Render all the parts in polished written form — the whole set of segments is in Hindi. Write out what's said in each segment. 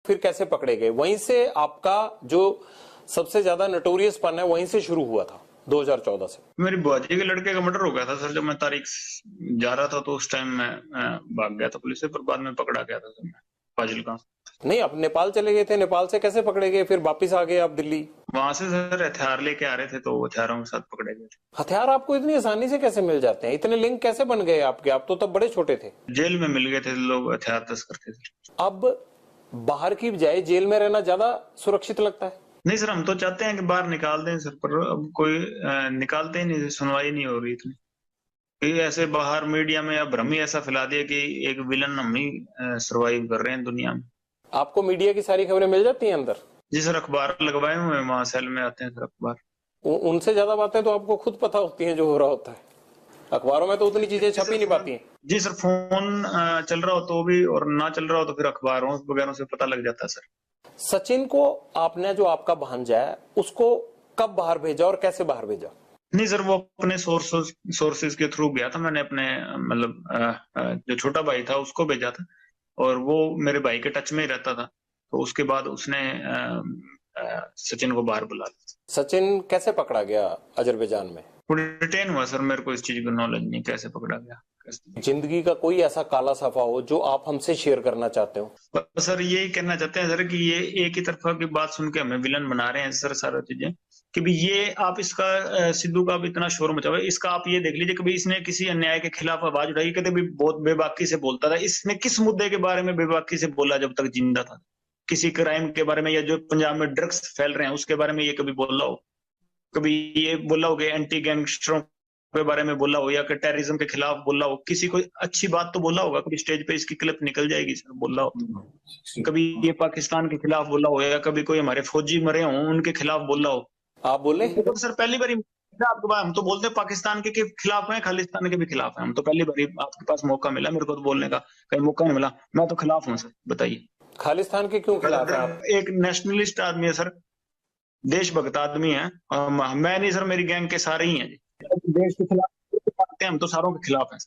फिर कैसे पकड़े गए? वहीं से आपका जो सबसे ज्यादा नोटोरियस पन है वहीं से शुरू हुआ था 2014 से। मेरी बुआजी के लड़के का मर्डर हो गया था सर, जब मैं तारीख जा रहा था तो उस टाइम मैं भाग गया था पुलिस से, पर बाद में पकड़ा गया था सर मैं फाजिलका। नहीं, आप नेपाल चले गए थे, नेपाल से कैसे पकड़े गए? फिर वापिस आ गए आप दिल्ली? वहां से सर हथियार लेके आ रहे थे, तो हथियारों के साथ पकड़े गए थे। हथियार आपको इतनी आसानी से कैसे मिल जाते हैं? इतने लिंक कैसे बन गए आपके? आप तो तब बड़े छोटे थे। जेल में मिल गए थे लोग, हथियार तस्कर थे सर। अब बाहर की बजाय जेल में रहना ज्यादा सुरक्षित लगता है? नहीं सर, हम तो चाहते हैं कि बाहर निकाल दें सर, पर अब कोई निकालते ही नहीं, सुनवाई नहीं हो रही इतनी। ये ऐसे बाहर मीडिया में अब भ्रम ही ऐसा फैला दिया कि एक विलन हम ही सर्वाइव कर रहे हैं दुनिया में। आपको मीडिया की सारी खबरें मिल जाती हैं अंदर? जी सर, अखबार लगवाए हुए हैं, वहां सेल में आते हैं सर अखबार। उनसे ज्यादा बातें तो आपको खुद पता होती हैं जो हो रहा होता है। अखबारों में तो उतनी चीजें छप ही नहीं पाती हैं। जी सर, फोन चल रहा हो तो भी, और ना चल रहा हो तो फिर अखबारों वगैरह से पता लग जाता है सर। सचिन को आपने, जो आपका भांजा है, उसको कब बाहर भेजा और कैसे बाहर भेजा? नहीं सर, वो अपने सोर्सेज के थ्रू गया था। मैंने अपने मतलब जो छोटा भाई था उसको भेजा था, और वो मेरे भाई के टच में ही रहता था, तो उसके बाद उसने सचिन को बाहर बुला लिया। सचिन कैसे पकड़ा गया अजरबैजान में? वो डिटेन हुआ सर, मेरे को इस चीज की नॉलेज नहीं कैसे पकड़ा गया। जिंदगी का कोई ऐसा काला सफा हो जो आप हमसे शेयर करना चाहते हो? सर यही कहना चाहते हैं सर कि ये एक ही तरफा की बात सुन के हमें विलन बना रहे हैं सर सारा चीजें, कि भी ये आप इसका सिद्धू का भी इतना शोर मचा हुआ है, इसका आप ये देख लीजिए कि इसने किसी अन्याय के खिलाफ आवाज उठाई, कहते भी बहुत बेबाकी से बोलता था। इसने किस मुद्दे के बारे में बेबाकी से बोला जब तक जिंदा था? किसी क्राइम के बारे में, या जो पंजाब में ड्रग्स फैल रहे हैं उसके बारे में ये कभी बोला हो? कभी ये बोला हो कि एंटी गैंगस्टरों के बारे में बोला हो, या कि टेररिज्म के खिलाफ बोला हो? किसी को अच्छी बात तो बोला होगा? कभी स्टेज पे इसकी क्लिप निकल जाएगी सर, बोला हो? कभी ये पाकिस्तान के खिलाफ बोला हो, या कभी कोई हमारे फौजी मरे हों उनके खिलाफ बोला हो? आप बोले? तो सर पहली बार आपके पास, हम तो बोलते हैं पाकिस्तान के खिलाफ हैं, खालिस्तान के भी खिलाफ हैं। हम तो पहली बार आपके पास मौका मिला, मेरे को तो बोलने का कहीं मौका नहीं मिला। मैं तो खिलाफ हूँ सर, बताइए। खालिस्तान के क्यों खिलाफ हैं आप? एक नेशनलिस्ट आदमी है सर, देशभक्त आदमी है। मैं नहीं सर, मेरी गैंग के सारे ही हैं। देश के खिलाफ हम तो सारों के खिलाफ हैं।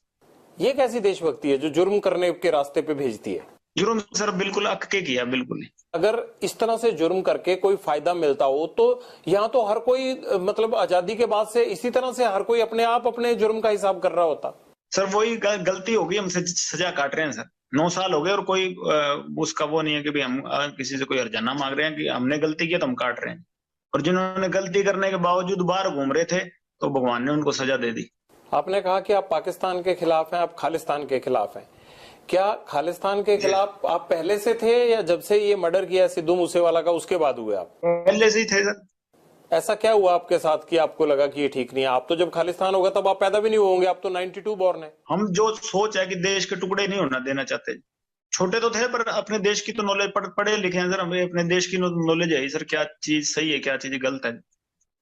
ये कैसी देशभक्ति है जो जुर्म करने के रास्ते पे भेजती है? जुर्म सर बिल्कुल अक के किया, बिल्कुल नहीं। अगर इस तरह से जुर्म करके कोई फायदा मिलता हो तो यहाँ तो हर कोई, मतलब आजादी के बाद से इसी तरह से हर कोई अपने आप अपने जुर्म का हिसाब कर रहा होता। सर वही गलती होगी, हमसे सजा काट रहे हैं सर। 9 साल हो गए और कोई उसका वो नहीं है कि भाई हम किसी से कोई हर्जाना मांग रहे हैं कि हमने गलती किया तो हम काट रहे हैं। और जिन्होंने गलती करने के बावजूद बाहर घूम रहे थे तो भगवान ने उनको सजा दे दी। आपने कहा कि आप पाकिस्तान के खिलाफ हैं, आप खालिस्तान के खिलाफ हैं। क्या खालिस्तान के खिलाफ आप पहले से थे, या जब से ये मर्डर किया सिद्धू मूसेवाला का उसके बाद हुए आप? पहले से ही थे सर। ऐसा क्या हुआ आपके साथ कि आपको लगा कि ये ठीक नहीं है? आप तो जब खालिस्तान होगा तब आप पैदा भी नहीं होंगे, आप तो 92 बॉर्न है। हम जो सोच है कि देश के टुकड़े नहीं होना देना चाहते। छोटे तो थे पर अपने देश की तो नॉलेज, पढ़े लिखे हैं सर, हमें अपने देश की नॉलेज है सर, क्या चीज सही है क्या चीज गलत है।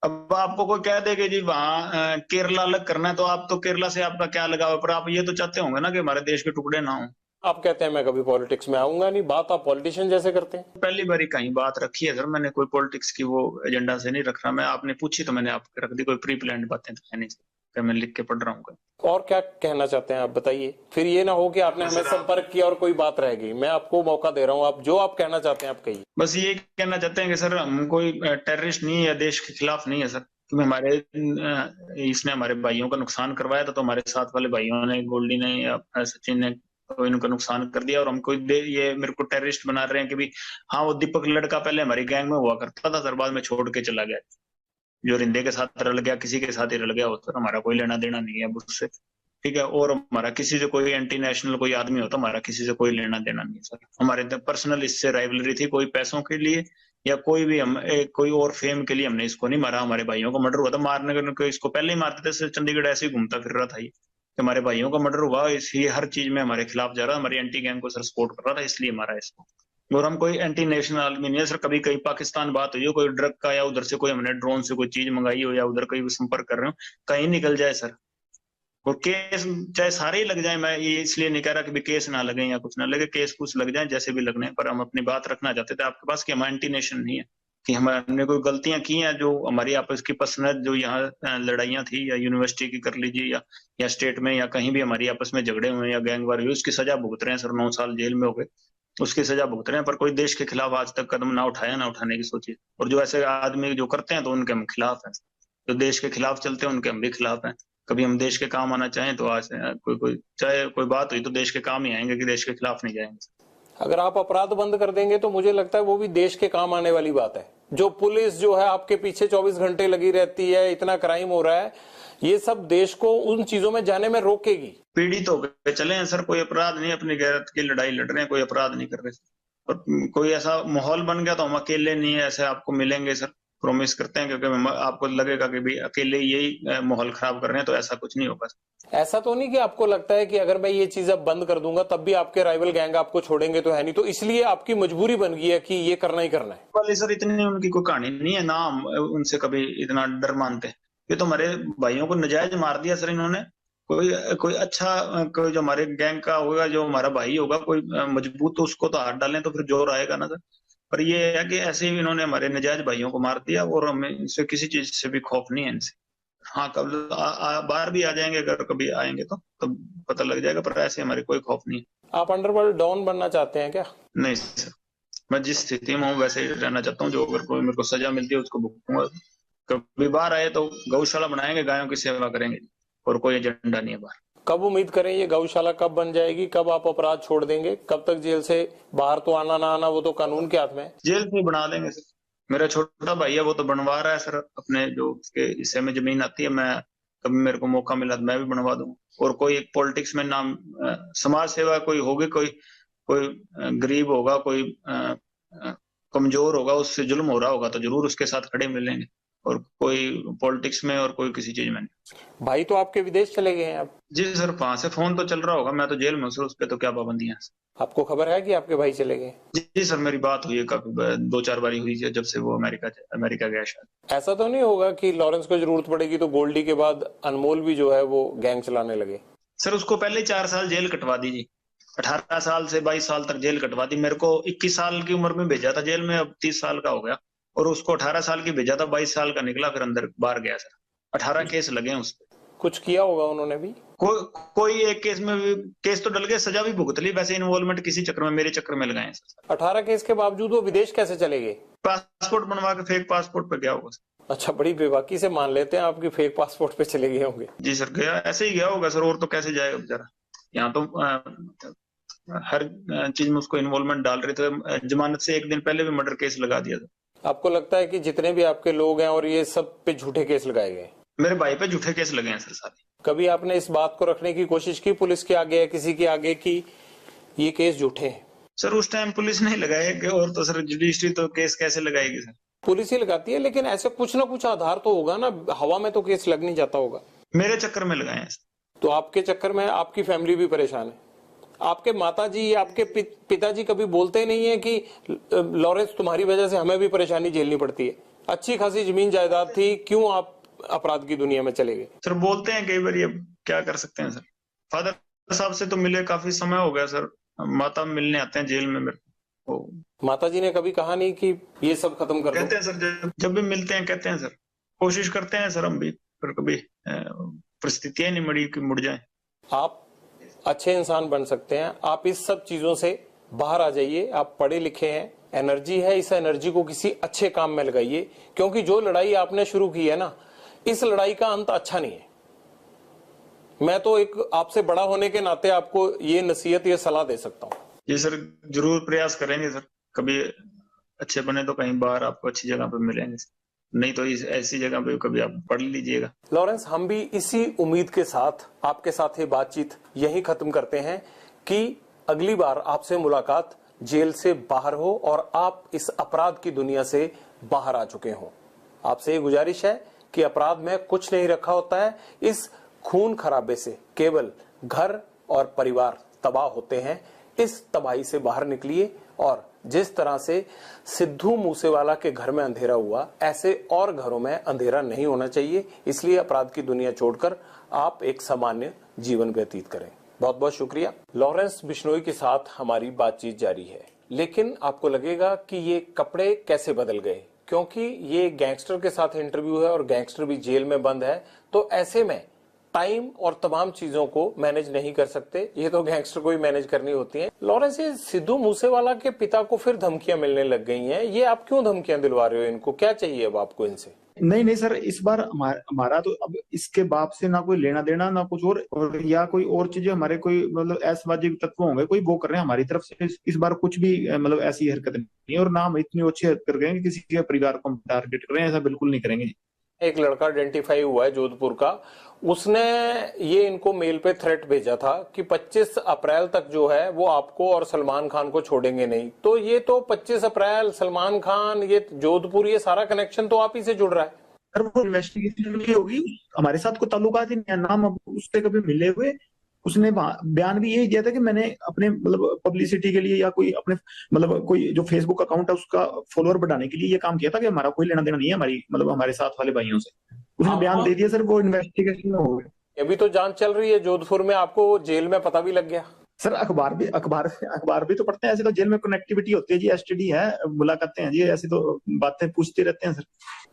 अब आपको कोई कह दे कि जी वहां केरला अलग करना है, तो आप तो केरला से आपका क्या लगाव है, पर आप ये तो चाहते होंगे ना कि हमारे देश के टुकड़े ना हो। आप कहते हैं मैं कभी पॉलिटिक्स में आऊंगा नहीं, बात आप पॉलिटिशियन जैसे करते हैं। पहली बार कहीं बात रखी है सर, मैंने कोई पॉलिटिक्स की वो एजेंडा से नहीं रख रहा मैं। आपने पूछी तो मैंने आपके रख दी, कोई प्री प्लान्ड बातें तो है नहीं सर, मैं लिख के पढ़ रहा हूँ। और क्या कहना चाहते हैं आप बताइए, फिर ये ना हो कि आपने हमें संपर्क किया और कोई बात रह गई। मैं आपको मौका दे रहा हूँ, आप जो आप कहना चाहते हैं आप कहिए। बस ये कहना चाहते हैं कि सर हम कोई टेररिस्ट नहीं है या देश के खिलाफ नहीं है सर। हमारे इसने हमारे भाइयों का नुकसान करवाया था, तो हमारे साथ वाले भाइयों ने, गोल्डी ने या सचिन ने, तो इनका नुकसान कर दिया, और हमको ये मेरे को टेररिस्ट बना रहे हैं कि भी हाँ वो दीपक लड़का पहले हमारी गैंग में हुआ करता था सर, बाद में छोड़ के चला गया। जो रिंदे के साथ रल गया, किसी के साथ ही रल गया हो सर, हमारा कोई लेना देना नहीं है उससे, ठीक है। और हमारा किसी से कोई एंटी नेशनल कोई आदमी होता, हमारा किसी से कोई लेना देना नहीं सर। हमारे पर्सनल इससे राइवलरी थी, कोई पैसों के लिए या कोई भी हम कोई और फेम के लिए हमने इसको नहीं मारा। हमारे भाइयों का मर्डर हुआ था, मारने को इसको पहले ही मारते थे। चंडीगढ़ ऐसे ही घूमता फिर रहा था ये, हमारे भाइयों का मर्डर हुआ, इसलिए हर चीज में हमारे खिलाफ जा रहा, हमारी एंटी गैंग को सर सपोर्ट कर रहा था, इसलिए मारा इसको। और हम कोई एंटी नेशनल आदमी नहीं है सर। कभी कहीं पाकिस्तान बात हुई हो, कोई ड्रग का, या उधर से कोई हमने ड्रोन से कोई चीज मंगाई हो, या उधर कहीं संपर्क कर रहे हो, कहीं निकल जाए सर, और केस चाहे सारे ही लग जाए। मैं ये इसलिए नहीं कह रहा कि भी केस ना लगे या कुछ ना लगे, केस कुछ लग जाए जैसे भी लगने, पर हम अपनी बात रखना चाहते थे आपके पास कि हम एंटी नेशन नहीं है, कि हमने कोई गलतियां की हैं जो हमारी आपस की पर्सनल जो यहाँ लड़ाइयां थी, या यूनिवर्सिटी की कर लीजिए, या स्टेट में, या कहीं भी हमारी आपस में झगड़े हुए या गैंग वार हुई, उसकी सजा भुगत रहे हैं सर। 9 साल जेल में हो गए, उसकी सजा भुगत रहे हैं, पर कोई देश के खिलाफ आज तक कदम ना उठाया, ना उठाने की सोची। और जो ऐसे आदमी जो करते हैं तो उनके हम खिलाफ हैं। जो देश के खिलाफ चलते हैं उनके हम भी खिलाफ हैं। कभी हम देश के काम आना चाहें तो आज कोई चाहे कोई बात हुई तो देश के काम ही आएंगे, कि देश के खिलाफ नहीं जाएंगे। अगर आप अपराध बंद कर देंगे तो मुझे लगता है वो भी देश के काम आने वाली बात है। जो पुलिस जो है आपके पीछे 24 घंटे लगी रहती है, इतना क्राइम हो रहा है, ये सब देश को उन चीजों में जाने में रोकेगी। पीड़ित होकर चले हैं सर, कोई अपराध नहीं, अपनी गैरत की लड़ाई लड़ रहे हैं, कोई अपराध नहीं कर रहे। और कोई ऐसा माहौल बन गया तो हम अकेले नहीं है, ऐसे आपको मिलेंगे सर, प्रॉमिस करते हैं, क्योंकि आपको लगेगा कि भाई अकेले यही माहौल खराब कर रहे हैं, तो ऐसा कुछ नहीं होगा। ऐसा तो नहीं कि आपको लगता है कि अगर मैं ये चीज अब बंद कर दूंगा तब भी आपके राइवल गैंग आपको छोड़ेंगे, तो है नहीं, तो इसलिए आपकी मजबूरी बन गई है कि ये करना ही करना है? वाले सर इतनी उनकी कोई कहानी नहीं है ना, हम उनसे कभी इतना डर मानते। ये तो हमारे भाइयों को नजायज मार दिया सर इन्होंने। कोई अच्छा कोई जो हमारे गैंग का होगा, जो हमारा भाई होगा कोई मजबूत, तो उसको तो हाथ डालें तो फिर जोर आएगा ना सर। पर ये है कि ऐसे ही इन्होंने हमारे नजायज भाइयों को मार दिया, और हमें इनसे किसी चीज से भी खौफ नहीं है इनसे। हाँ, कब बाहर भी आ जाएंगे, अगर कभी आएंगे तो तब पता लग जाएगा, पर ऐसे हमारे कोई खौफ नहीं है। आप अंडरवर्ल्ड डॉन बनना चाहते हैं क्या? नहीं सर, मैं जिस स्थिति में हूँ वैसे ही रहना चाहता हूँ। जो अगर कोई मेरे को सजा मिलती है उसको भुगतूंगा। कभी बाहर आए तो गौशाला बनाएंगे, गायों की सेवा करेंगे, और कोई एजेंडा नहीं है बाहर। कब उम्मीद करें ये गौशाला कब बन जाएगी? कब आप अपराध छोड़ देंगे? कब तक जेल से बाहर तो आना ना आना वो तो कानून के हाथ में है। जेल से बना देंगे सर। मेरा छोटा भाई है, वो तो बनवा रहा है सर, अपने जो उसके हिस्से में जमीन आती है। मैं कभी मेरे को मौका मिला तो मैं भी बनवा दूंगा। और कोई एक पॉलिटिक्स में नाम समाज सेवा कोई होगी, कोई गरीब होगा, कोई कमजोर होगा, उससे जुल्म हो रहा होगा तो जरूर उसके साथ खड़े मिलेंगे। और कोई पॉलिटिक्स में और कोई किसी चीज में नहीं। भाई तो आपके विदेश चले गए हैं अब? जी सर, वहां से फोन तो चल रहा होगा, मैं तो जेल में हूँ सर, उस पर तो क्या पाबंदियां हैं। आपको खबर है कि आपके भाई चले गए? जी सर, मेरी बात हुई है, काफी 2-4 बारी हुई है जब से वो अमेरिका गया। शायद ऐसा तो नहीं होगा कि लॉरेंस को जरूरत पड़ेगी तो गोल्डी के बाद अनमोल भी जो है वो गैंग चलाने लगे? सर, उसको पहले 4 साल जेल कटवा दीजिए। 18 साल से 22 साल तक जेल कटवा दी। मेरे को 21 साल की उम्र में भेजा था जेल में, अब 30 साल का हो गया। और उसको 18 साल की भेजा था, 22 साल का निकला, फिर अंदर बाहर गया सर। 18 केस लगे हैं उस पर। कुछ किया होगा उन्होंने भी? कोई एक केस में भी केस तो डल गए, सजा भी भुगत ली। वैसे इन्वॉल्वमेंट किसी चक्कर में, मेरे चक्कर में लगाए सर। 18 केस के बावजूद वो विदेश कैसे चले गए? पासपोर्ट बनवा के फेक पासपोर्ट पे गया होगा सर। अच्छा, बड़ी बेबाकी से मान लेते हैं आपकी फेक पासपोर्ट पे चले गए होंगे। जी सर, गया ऐसे ही गया होगा सर, और तो कैसे जाएगा बेचारा। यहाँ तो हर चीज में उसको इन्वॉल्वमेंट डाल रहे थे। जमानत से एक दिन पहले भी मर्डर केस लगा दिया था। आपको लगता है कि जितने भी आपके लोग हैं और ये सब पे झूठे केस लगाए गए? मेरे भाई पे झूठे केस लगे हैं सर सारे। कभी आपने इस बात को रखने की कोशिश की पुलिस के आगे या किसी के आगे कि ये केस झूठे हैं? सर, उस टाइम पुलिस नहीं लगाए, और तो सर जुडिशरी तो केस कैसे लगाएगी सर? पुलिस ही लगाती है, लेकिन ऐसे कुछ ना कुछ आधार तो होगा ना, हवा में तो केस लग नहीं जाता होगा। मेरे चक्कर में लगाए हैं सर। तो आपके चक्कर में आपकी फैमिली भी परेशान है? आपके माताजी या आपके पिताजी कभी बोलते नहीं है कि लॉरेंस तुम्हारी वजह से हमें भी परेशानी झेलनी पड़ती है, अच्छी खासी जमीन जायदाद थी, क्यों आप अपराध की दुनिया में चले गए? सर, बोलते हैं कई बार, ये क्या कर सकते हैं सर। फादर साहब से तो मिले काफी समय हो गया सर। माता मिलने आते हैं जेल में मेरे को। माताजी ने कभी कहा नहीं कि ये सब खत्म कर दो? कहते हैं सर, जब भी मिलते हैं कहते हैं सर। कोशिश करते हैं सर हम भी, पर कभी परिस्थितियां नहीं मड़ी कि मुड़ जाए। आप अच्छे इंसान बन सकते हैं, आप इस सब चीजों से बाहर आ जाइए। आप पढ़े लिखे हैं, एनर्जी है, इस एनर्जी को किसी अच्छे काम में लगाइए, क्योंकि जो लड़ाई आपने शुरू की है ना, इस लड़ाई का अंत अच्छा नहीं है। मैं तो एक आपसे बड़ा होने के नाते आपको ये नसीहत, ये सलाह दे सकता हूँ। जी सर, जरूर प्रयास करेंगे सर। कभी अच्छे बने तो कहीं बाहर आपको अच्छी जगह पे मिलेंगे, नहीं तो ऐसी जगह पे कभी आप पढ़ लीजिएगा। लॉरेंस, हम भी इसी उम्मीद के साथ आपके साथ ये बातचीत यही खत्म करते हैं कि अगली बार आपसे मुलाकात जेल से बाहर हो और आप इस अपराध की दुनिया से बाहर आ चुके हों। आपसे ये गुजारिश है कि अपराध में कुछ नहीं रखा होता है, इस खून खराबे से केवल घर और परिवार तबाह होते हैं। इस तबाही से बाहर निकलिए, और जिस तरह से सिद्धू मूसेवाला के घर में अंधेरा हुआ, ऐसे और घरों में अंधेरा नहीं होना चाहिए। इसलिए अपराध की दुनिया छोड़कर आप एक सामान्य जीवन व्यतीत करें। बहुत बहुत शुक्रिया। लॉरेंस बिश्नोई के साथ हमारी बातचीत जारी है, लेकिन आपको लगेगा कि ये कपड़े कैसे बदल गए, क्योंकि ये गैंगस्टर के साथ इंटरव्यू है और गैंगस्टर भी जेल में बंद है। तो ऐसे में टाइम और तमाम चीजों को मैनेज नहीं कर सकते, ये तो गैंगस्टर को ही मैनेज करनी होती हैं। लॉरेंस, ये सिद्धू मूसेवाला के पिता को फिर धमकियां मिलने लग गई हैं, ये आप क्यों धमकियां दिलवा रहे हो इनको, क्या चाहिए अब आपको इनसे? नहीं नहीं सर, इस बार हमारा तो अब इसके बाप से ना कोई लेना देना ना कुछ और या कोई और चीजें, हमारे कोई मतलब असामाजिक तत्व होंगे कोई वो कर रहे हैं हमारी तरफ से। इस बार कुछ भी मतलब ऐसी हरकत नहीं है, और ना हम इतनी अच्छी हरकत कर रहे हैं कि किसी के परिवार को हम टारगेट कर रहे हैं, ऐसा बिल्कुल नहीं करेंगे। एक लड़का आइडेंटिफाई हुआ है जोधपुर का, उसने ये इनको मेल पे थ्रेट भेजा था कि 25 अप्रैल तक जो है वो आपको और सलमान खान को छोड़ेंगे नहीं। तो ये तो 25 अप्रैल, सलमान खान, ये जोधपुर, ये सारा कनेक्शन तो आप ही से जुड़ रहा है। सर वो इन्वेस्टिगेशन की होगी, हमारे साथ कोई ताल्लुकात ही नहीं है, नाम उससे कभी मिले हुए। उसने बयान भी यही दिया था कि मैंने अपने मतलब पब्लिसिटी के लिए या कोई अपने मतलब कोई जो फेसबुक अकाउंट है उसका फॉलोअर बढ़ाने के लिए ये काम किया था, कि हमारा कोई लेना देना नहीं है हमारी मतलब हमारे साथ वाले भाइयों से। उसने बयान दे दिया सर, वो इन्वेस्टिगेशन में हो गया। अभी तो जांच चल रही है जोधपुर में, आपको जेल में पता भी लग गया। सर अखबार भी तो पढ़ते हैं, ऐसे तो जेल में कनेक्टिविटी होती है जी, एसटीडी है, मुलाकातें हैं जी, ऐसी तो बातें पूछते रहते हैं सर।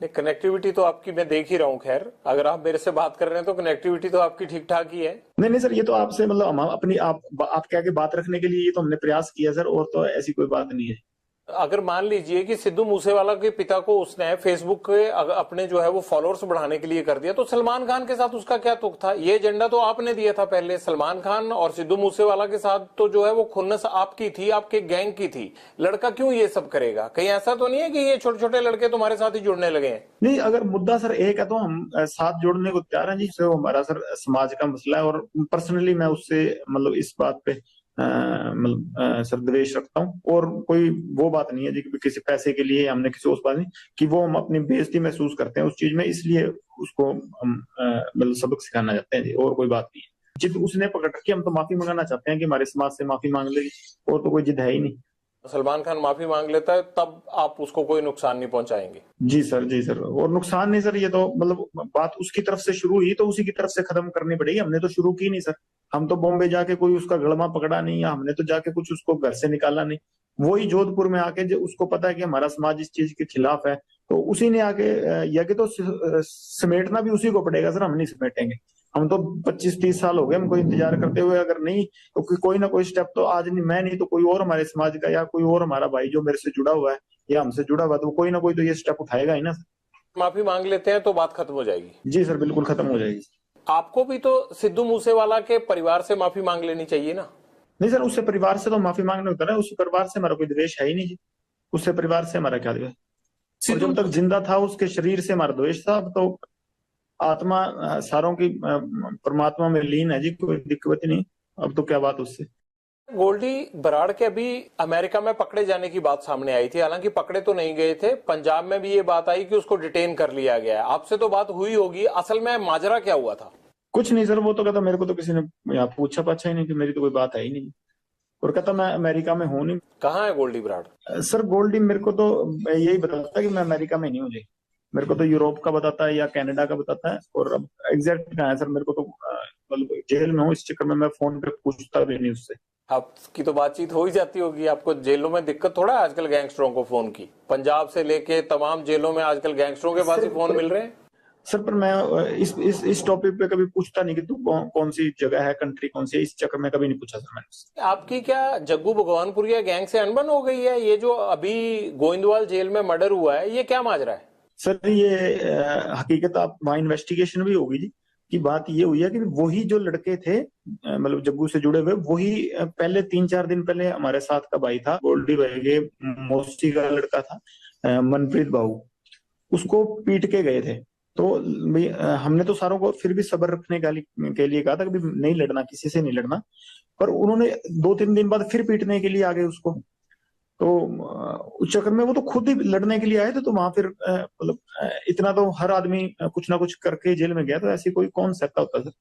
नहीं, कनेक्टिविटी तो आपकी मैं देख ही रहा हूँ। खैर, अगर आप मेरे से बात कर रहे हैं तो कनेक्टिविटी तो आपकी ठीक ठाक ही है। नहीं नहीं सर, ये तो आपसे मतलब हम अपनी आप क्या के बात रखने के लिए ये तो हमने प्रयास किया सर, और तो ऐसी कोई बात नहीं है। अगर मान लीजिए कि सिद्धू मूसेवाला के पिता को उसने फेसबुक के अपने जो है वो फॉलोअर्स बढ़ाने के लिए कर दिया, तो सलमान खान के साथ उसका क्या तुक था? ये एजेंडा तो आपने दिया था पहले। सलमान खान और सिद्धू मूसेवाला के साथ तो जो है वो खुन्नस आपकी थी, आपके गैंग की थी। लड़का क्यों ये सब करेगा? कहीं ऐसा तो नहीं है कि ये छोटे छोटे लड़के तुम्हारे साथ ही जुड़ने लगे हैं? नहीं, अगर मुद्दा सर एक है तो हम साथ जोड़ने को तैयार हैं जी। सर हमारा सर समाज का मसला है, और पर्सनली मैं उससे मतलब इस बात पे मतलब सर द्वेष रखता हूँ, और कोई वो बात नहीं है जी कि किसी पैसे के लिए हमने किसी उस बात नहीं कि वो हम अपनी बेइज्जती महसूस करते हैं उस चीज में, इसलिए उसको हम मतलब सबक सिखाना चाहते हैं जी, और कोई बात नहीं है। जिद उसने पकड़ रखी, हम तो माफी मंगाना चाहते हैं कि हमारे समाज से माफी मांग लेगी, और तो कोई जिद है ही नहीं। सलमान खान माफी मांग लेता है तब आप उसको कोई नुकसान नहीं पहुंचाएंगे? जी सर, जी सर, और नुकसान नहीं सर, ये तो मतलब बात उसकी तरफ से शुरू हुई तो उसी की तरफ से खत्म करनी पड़ेगी, हमने तो शुरू की नहीं सर। हम तो बॉम्बे जाके कोई उसका गड़मा पकड़ा नहीं, या हमने तो जाके कुछ उसको घर से निकाला नहीं। वही जोधपुर में आके जो उसको पता है कि हमारा समाज इस चीज के खिलाफ है, तो उसी ने आके या कि तो समेटना भी उसी को पड़ेगा सर, हम नहीं समेटेंगे। हम तो 25-30 साल हो गए हमको इंतजार करते हुए, अगर नहीं तो कोई ना कोई स्टेप तो आज नहीं मैं नहीं तो कोई और हमारे समाज का या कोई और हमारा भाई जो मेरे से जुड़ा हुआ है या हमसे जुड़ा हुआ है, तो कोई ना कोई तो ये स्टेप उठाएगा ही ना सर। माफी मांग लेते हैं तो बात खत्म हो जाएगी? जी सर, बिल्कुल खत्म हो जाएगी। आपको भी तो सिद्धू मूसेवाला के परिवार से माफी मांग लेनी चाहिए ना? नहीं सर, उससे परिवार से तो माफी मांगने होता है, उससे परिवार से हमारा कोई द्वेष है ही नहीं जी। उससे परिवार से हमारा क्या द्वेष? और जब तक जिंदा था उसके शरीर से हमारा द्वेष था। अब तो आत्मा सारों की परमात्मा में लीन है जी, कोई दिक्कत ही नहीं। अब तो क्या बात उससे। गोल्डी बराड़ के अभी अमेरिका में पकड़े जाने की बात सामने आई थी, हालांकि पकड़े तो नहीं गए थे। पंजाब में भी ये बात आई कि उसको डिटेन कर लिया गया है। आपसे तो बात हुई होगी, असल में माजरा क्या हुआ था? कुछ नहीं सर, वो तो कहता मेरे को तो किसी ने यहाँ पूछा पाछा ही नहीं, कि मेरी तो कोई बात है ही नहीं, और कहता मैं अमेरिका में हूँ नहीं। कहाँ है गोल्डी बराड़? सर गोल्डी मेरे को तो यही बताता है कि मैं अमेरिका में नहीं हूँ जी। मेरे को तो यूरोप का बताता है या कनाडा का बताता है, और अब एग्जैक्ट कहाँ है सर मेरे को तो मतलब जेल में हूँ, इस चक्कर में मैं फोन पे पूछता भी नहीं उससे। आपकी तो बातचीत हो ही जाती होगी, आपको जेलों में दिक्कत थोड़ा है आजकल गैंगस्टरों को फोन की? पंजाब से लेके तमाम जेलों में आजकल गैंगस्टरों के पास ही फोन मिल रहे हैं। सर पर मैं इस टॉपिक पे कभी पूछता नहीं कि तू कौन सी जगह है, कंट्री कौन सी है, इस चक्कर में कभी नहीं पूछा सर मैंने। आपकी क्या जग्गू भगवानपुरिया गैंग से अनबन हो गई है? ये जो अभी गोविंदवाल जेल में मर्डर हुआ है, ये क्या माजरा है? सर ये हकीकत आप वहाँ इन्वेस्टिगेशन भी होगी जी, कि बात ये हुई है कि वही जो लड़के थे मतलब जग्गू से जुड़े हुए, वही पहले 3-4 दिन पहले हमारे साथ का भाई था, गोल्डी भाई के मौसी का लड़का था मनप्रीत बाबू, उसको पीट के गए थे। तो भाई हमने तो सारों को फिर भी सब्र रखने के लिए कहा था कि नहीं लड़ना, किसी से नहीं लड़ना, पर उन्होंने 2-3 दिन बाद फिर पीटने के लिए आ गए उसको। तो उस चक्कर में वो तो खुद ही लड़ने के लिए आए थे, तो वहां फिर मतलब इतना तो हर आदमी कुछ ना कुछ करके जेल में गया, तो ऐसी कोई कौन सहता होता सर।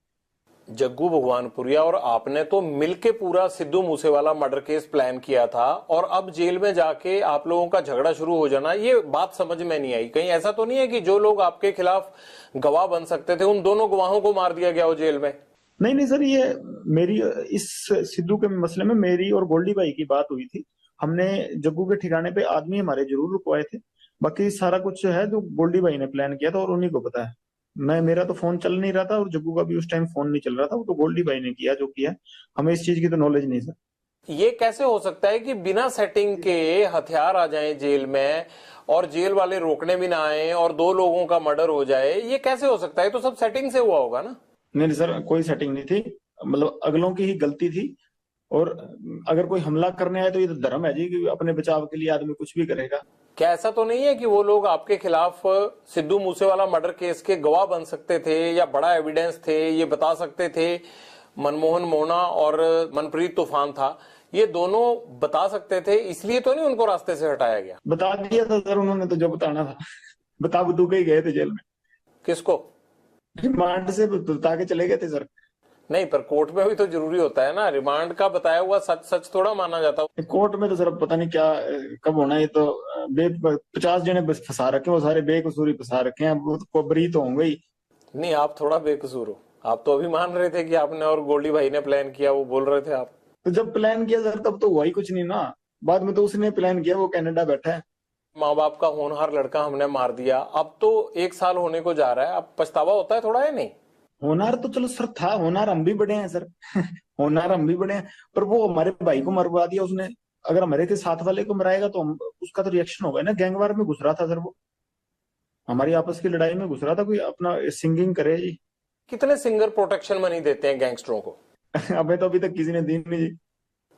जग्गू भगवानपुरिया और आपने तो मिलके पूरा Sidhu Moosewala murder case plan किया था, और अब जेल में जाके आप लोगों का झगड़ा शुरू हो जाना, ये बात समझ में नहीं आई। कहीं ऐसा तो नहीं है कि जो लोग आपके खिलाफ गवाह बन सकते थे उन दोनों गवाहों को मार दिया गया हो जेल में? नहीं नहीं सर, ये मेरी इस सिद्धू के मसले में मेरी और गोल्डी भाई की बात हुई थी। हमने जग्गू के ठिकाने पे आदमी हमारे जरूर रुकवाए थे, बाकी सारा कुछ है जो गोल्डी भाई ने प्लान किया था और उन्हीं को पता है। मेरा तो फोन चल नहीं रहा था और जग्गू का भी उस टाइम फोन नहीं चल रहा था, वो तो गोल्डी भाई ने किया जो किया। हमें इस चीज की तो नॉलेज नहीं सर। ये कैसे हो सकता है कि बिना सेटिंग के हथियार आ जाएं जेल में और जेल वाले रोकने भी ना आए और 2 लोगों का मर्डर हो जाए? ये कैसे हो सकता है? तो सब सेटिंग से हुआ होगा ना? नहीं सर, कोई सेटिंग नहीं थी, मतलब अगलों की ही गलती थी। और अगर कोई हमला करने आए तो ये तो धर्म है जी कि अपने बचाव के लिए आदमी कुछ भी करेगा। क्या ऐसा तो नहीं है कि वो लोग आपके खिलाफ सिद्धू मूसेवाला मर्डर केस के गवाह बन सकते थे या बड़ा एविडेंस थे, ये बता सकते थे? मनमोहन मोना और मनप्रीत तूफान था, ये दोनों बता सकते थे, इसलिए तो नहीं उनको रास्ते से हटाया गया? बता दिया था सर उन्होंने तो जो बताना था। बता बतू के ही गए थे जेल में। किसको? रिमांड से बता के चले गए थे सर। नहीं, पर कोर्ट में भी तो जरूरी होता है ना, रिमांड का बताया हुआ सच सच थोड़ा माना जाता। कोर्ट में तो सर पता नहीं क्या कब होना। ये तो 50 जने बस फंसा रखे, वो सारे बेकसूरी फंसा रखे हैं, वो तो बरी तो होंगे ही। नहीं, आप थोड़ा बेकसूर हो। आप तो अभी मान रहे थे कि आपने और गोल्डी भाई ने प्लान किया, वो बोल रहे थे आप। तो जब प्लान किया सर तब तो हुआ ही कुछ नहीं ना। बाद में तो उसने प्लान किया, वो कनाडा बैठा है। माँ बाप का होनहार लड़का हमने मार दिया, अब तो 1 साल होने को जा रहा है, अब पछतावा होता है थोड़ा, है नहीं? होनार तो चलो सर था, होनार हम भी बड़े हैं सर। होनार हम भी बड़े हैं, पर वो हमारे भाई को मरवा दिया उसने। अगर हमारे के साथ वाले को मराएगा तो उसका तो रिएक्शन होगा ना। गैंगवार में घुस रहा था सर वो, हमारी आपस की लड़ाई में घुस रहा था। कोई अपना सिंगिंग करे जी। कितने सिंगर प्रोटेक्शन मनी देते हैं गैंगस्टरों को? अबे तो अभी तक किसी ने दी नहीं जी।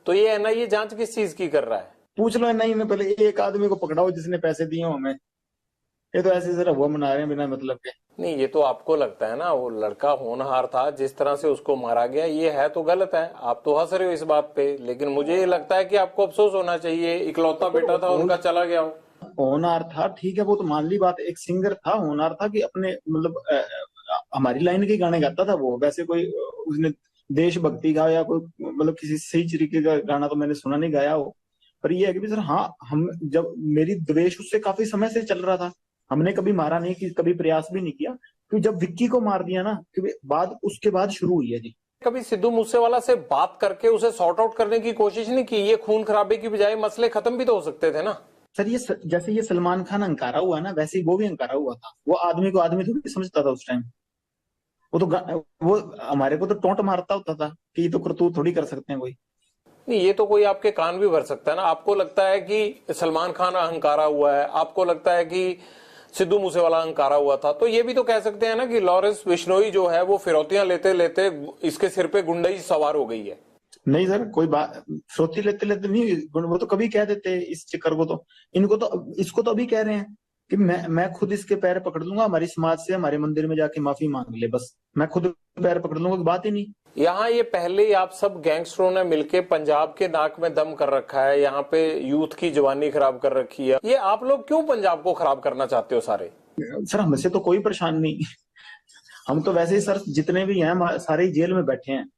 तो ये एनआईए जांच किस चीज की कर रहा है? पूछ लो नहीं, मैं पहले एक आदमी को पकड़ाओ जिसने पैसे दिए हो हमें। ये तो ऐसे सर हुआ मना रहे हैं बिना मतलब के। नहीं, ये तो आपको लगता है ना, वो लड़का होनहार था, जिस तरह से उसको मारा गया ये है तो गलत है। आप तो हंस रहे हो इस बात पे, लेकिन मुझे ये लगता है कि आपको अफसोस होना चाहिए, इकलौता बेटा था उनका, चला गया हो। होनहार था ठीक है, वो तो मान ली बात। एक सिंगर था, होनहार था कि अपने मतलब हमारी लाइन के गाने गाता था वो। वैसे कोई उसने देशभक्ति का या कोई मतलब किसी सही तरीके का गाना तो मैंने सुना नहीं गाया हो। पर ये है कि सर हाँ, हम जब मेरी द्वेष उससे काफी समय से चल रहा था, हमने कभी मारा नहीं, कि कभी प्रयास भी नहीं किया। तो जब विक्की को मार दिया ना, क्योंकि बाद उसके बाद शुरू हुई है जी। कभी सिद्धू मूसेवाला से बात करके उसे सॉर्ट आउट करने की कोशिश नहीं की? ये खून खराबे की बजाय मसले खत्म भी तो हो सकते थे ना। सर ये जैसे ये सलमान खान अंकारा हुआ ना, वैसे ही वो भी अंकारा हुआ था। वो आदमी को आदमी थोड़ी समझता था उस टाइम। वो तो वो हमारे को तो टोंट मारता होता था कि ये तो करतूत थोड़ी कर सकते हैं कोई। नहीं, ये तो कोई आपके कान भी भर सकता है ना। आपको लगता है कि सलमान खान अहंकारा हुआ है, आपको लगता है कि सिद्धू मूसेवाला अहंकारा हुआ था, तो ये भी तो कह सकते हैं ना कि लॉरेंस बिश्नोई जो है वो फिरौतियां लेते लेते इसके सिर पे गुंडई सवार हो गई है। नहीं सर, कोई बात सोती लेते लेते नहीं, वो तो कभी कह देते इस चक्कर को। तो इनको तो इसको तो अभी कह रहे हैं कि मैं खुद इसके पैर पकड़ लूंगा, हमारी समाज से हमारे मंदिर में जाके माफी मांग ले, बस मैं खुद पैर पकड़ लूंगा, बात ही नहीं। यहाँ ये पहले ही आप सब गैंगस्टरों ने मिलके पंजाब के नाक में दम कर रखा है, यहाँ पे यूथ की जवानी खराब कर रखी है। ये आप लोग क्यों पंजाब को खराब करना चाहते हो सारे? सर हमसे तो कोई परेशान नहीं। हम तो वैसे ही सर जितने भी हैं सारे ही जेल में बैठे हैं।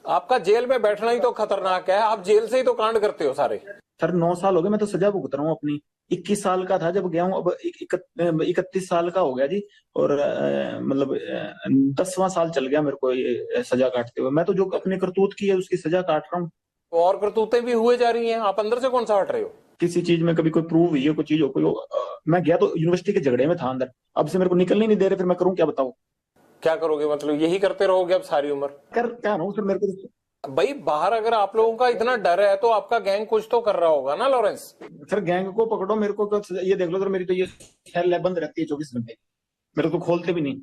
आपका जेल में बैठना ही तो खतरनाक है, आप जेल से ही तो कांड करते हो सारे। सर 9 साल हो गए, मैं तो सजा भुगत रहा हूँ अपनी। 21 साल का था जब गया हूँ, अब 31 साल का हो गया जी। और मतलब 10वां साल चल गया मेरे को ये सजा काटते हुए। मैं तो जो अपने करतूत की है उसकी सजा काट रहा हूँ। और करतूतें भी हुए जा रही हैं, आप अंदर से कौन सा हट रहे हो? किसी चीज में कभी कोई प्रूव हुई है, कोई चीज हो, मैं गया तो यूनिवर्सिटी के झगड़े में था अंदर, अब से मेरे को निकलने नहीं दे रहे, फिर मैं करूँ क्या बताओ? क्या करोगे? मतलब यही करते रहोगे अब सारी उम्र? कर क्या रहा हूँ सर, मेरे को भाई बाहर अगर आप लोगों का इतना डर है तो आपका गैंग कुछ तो कर रहा होगा ना लॉरेंस? सर गैंग को पकड़ो, मेरे को ये देख लो सर, मेरी तो ये सेल बंद रहती है 24 घंटे, मेरे को खोलते भी नहीं।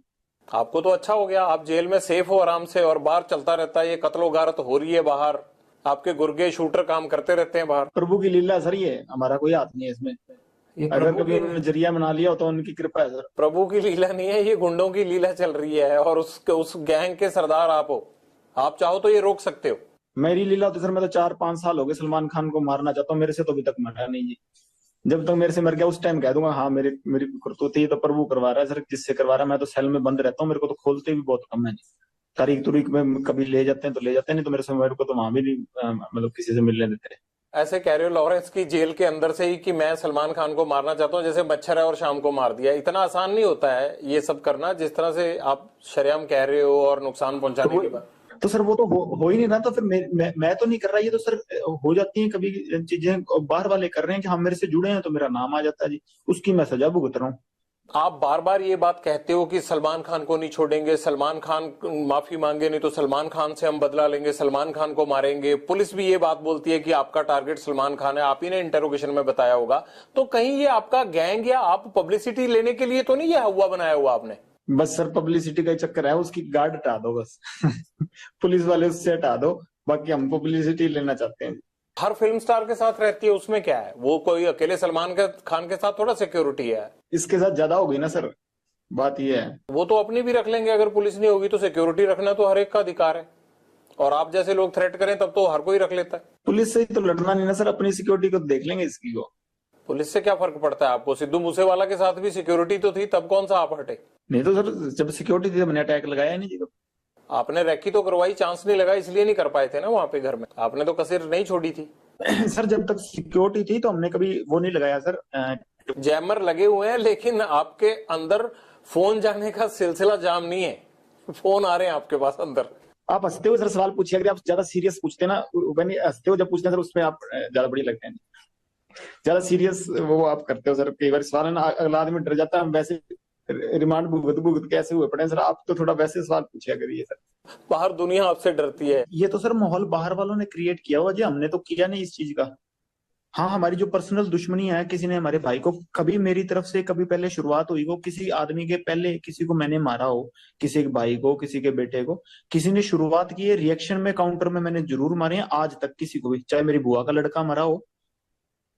आपको तो अच्छा हो गया, आप जेल में सेफ हो आराम से, और बाहर चलता रहता है ये कत्लो गारत हो रही है बाहर, आपके गुर्गे शूटर काम करते रहते हैं बाहर। प्रभु की लीला सर, ये हमारा कोई हाथ नहीं है इसमें। अगर कभी उन्होंने जरिया बना लिया तो उनकी कृपा है सर। प्रभु की लीला नहीं है, ये गुंडों की लीला चल रही है, और उस गैंग के सरदार आप हो। आप चाहो तो ये रोक सकते हो। मेरी लीला तो सर, मैं तो 4-5 साल हो गए सलमान खान को मारना चाहता हूँ, मेरे से तो अभी तक मरा नहीं जी। जब तक मेरे से मर गया उस टाइम कह दूंगा हाँ मेरी करतूती तो प्रभु करवा रहा है सर, जिससे करवा रहा है। मैं तो सेल में बंद रहता हूँ, मेरे को तो खोलते भी बहुत कम है जी। तारीख तुरीख में कभी ले जाते हैं तो ले जाते हैं, नहीं तो मेरे को तो वहां भी नहीं मतलब किसी से मिलने देते। ऐसे कह रहे हो लॉरेंस की जेल के अंदर से ही कि मैं सलमान खान को मारना चाहता हूँ, जैसे मच्छर है और शाम को मार दिया। इतना आसान नहीं होता है ये सब करना, जिस तरह से आप शरेआम कह रहे हो और नुकसान पहुंचाने के बाद। तो सर वो तो हो ही नहीं रहा, तो फिर मैं तो नहीं कर रहा। ये तो सर हो जाती है कभी चीजें, बाहर वाले कर रहे हैं कि हम मेरे से जुड़े हैं तो मेरा नाम आ जाता है जी, उसकी मैं सजा भुगत रहा हूँ। आप बार बार ये बात कहते हो कि सलमान खान को नहीं छोड़ेंगे, सलमान खान माफी मांगे नहीं तो सलमान खान से हम बदला लेंगे, सलमान खान को मारेंगे। पुलिस भी ये बात बोलती है कि आपका टारगेट सलमान खान है, आप ही ने इंटरोगेशन में बताया होगा। तो कहीं ये आपका गैंग या आप पब्लिसिटी लेने के लिए तो नहीं ये हवा बनाया हुआ आपने? बस सर पब्लिसिटी का चक्कर है, उसकी गार्ड हटा दो बस। पुलिस वाले उससे हटा दो, बाकी हम पब्लिसिटी लेना चाहते हैं। हर फिल्म स्टार के साथ रहती है, उसमें क्या है? वो कोई अकेले सलमान खान के साथ थोड़ा सिक्योरिटी है। इसके साथ ज्यादा हो गई ना सर, बात ये है। वो तो अपनी भी रख लेंगे, अगर पुलिस नहीं होगी तो सिक्योरिटी रखना तो हर एक का अधिकार है। और आप जैसे लोग थ्रेट करें तब तो हर कोई रख लेता है। पुलिस से ही तो लड़ना नहीं ना सर, अपनी सिक्योरिटी को देख लेंगे इसकी को। पुलिस से क्या फर्क पड़ता है आपको? सिद्धू मूसेवाला के साथ भी सिक्योरिटी तो थी, तब कौन सा आप हटे? नहीं तो सर जब सिक्योरिटी थी तो मैंने अटैक लगाया नहीं जी। आपने रैकी तो करवाई, चांस नहीं लगा इसलिए नहीं कर पाए थे ना वहां पे घर में। आपने तो कसर नहीं छोड़ी थी। सर जब तक सिक्योरिटी थी तो हमने कभी वो नहीं लगाया सर। जैमर लगे हुए हैं, लेकिन आपके अंदर फोन जाने का सिलसिला जाम नहीं है। फोन आ रहे हैं आपके पास अंदर। आप हंसते हो सर, सवाल पूछिए, अगर आप ज्यादा सीरियस पूछते ना, हंसते हो जब पूछते हैं सर, उसमें आप ज्यादा बड़ी लगते हैं। ज्यादा सीरियस वो आप करते हो सर, कई बार सवाल है ना अगला आदमी डर जाता है, हम वैसे रिमांड भुगत कैसे हुए पड़े सर। आप तो थोड़ा वैसे सवाल पूछिया करिए सर। बाहर दुनिया आपसे डरती है। ये तो सर माहौल बाहर वालों ने क्रिएट किया हुआ जी, हमने तो किया नहीं इस चीज का। हाँ हमारी जो पर्सनल दुश्मनी है, किसी ने हमारे भाई को कभी मेरी तरफ से कभी पहले शुरुआत हुई हो, किसी आदमी के पहले किसी को मैंने मारा हो, किसी के भाई को, किसी के बेटे को, किसी ने शुरुआत की है, रिएक्शन में काउंटर में मैंने जरूर मारे हैं। आज तक किसी को भी, चाहे मेरी बुआ का लड़का मरा हो,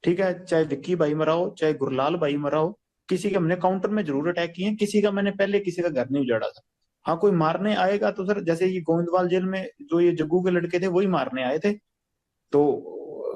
ठीक है, चाहे विक्की भाई मरा हो, चाहे गुरलाल भाई मरा हो, किसी के हमने काउंटर में जरूर अटैक किए हैं। किसी का मैंने पहले किसी का घर नहीं उजाड़ा था। हाँ कोई मारने आएगा तो सर जैसे ये गोविंदवाल जेल में जो ये जग्गू के लड़के थे वही मारने आए थे, तो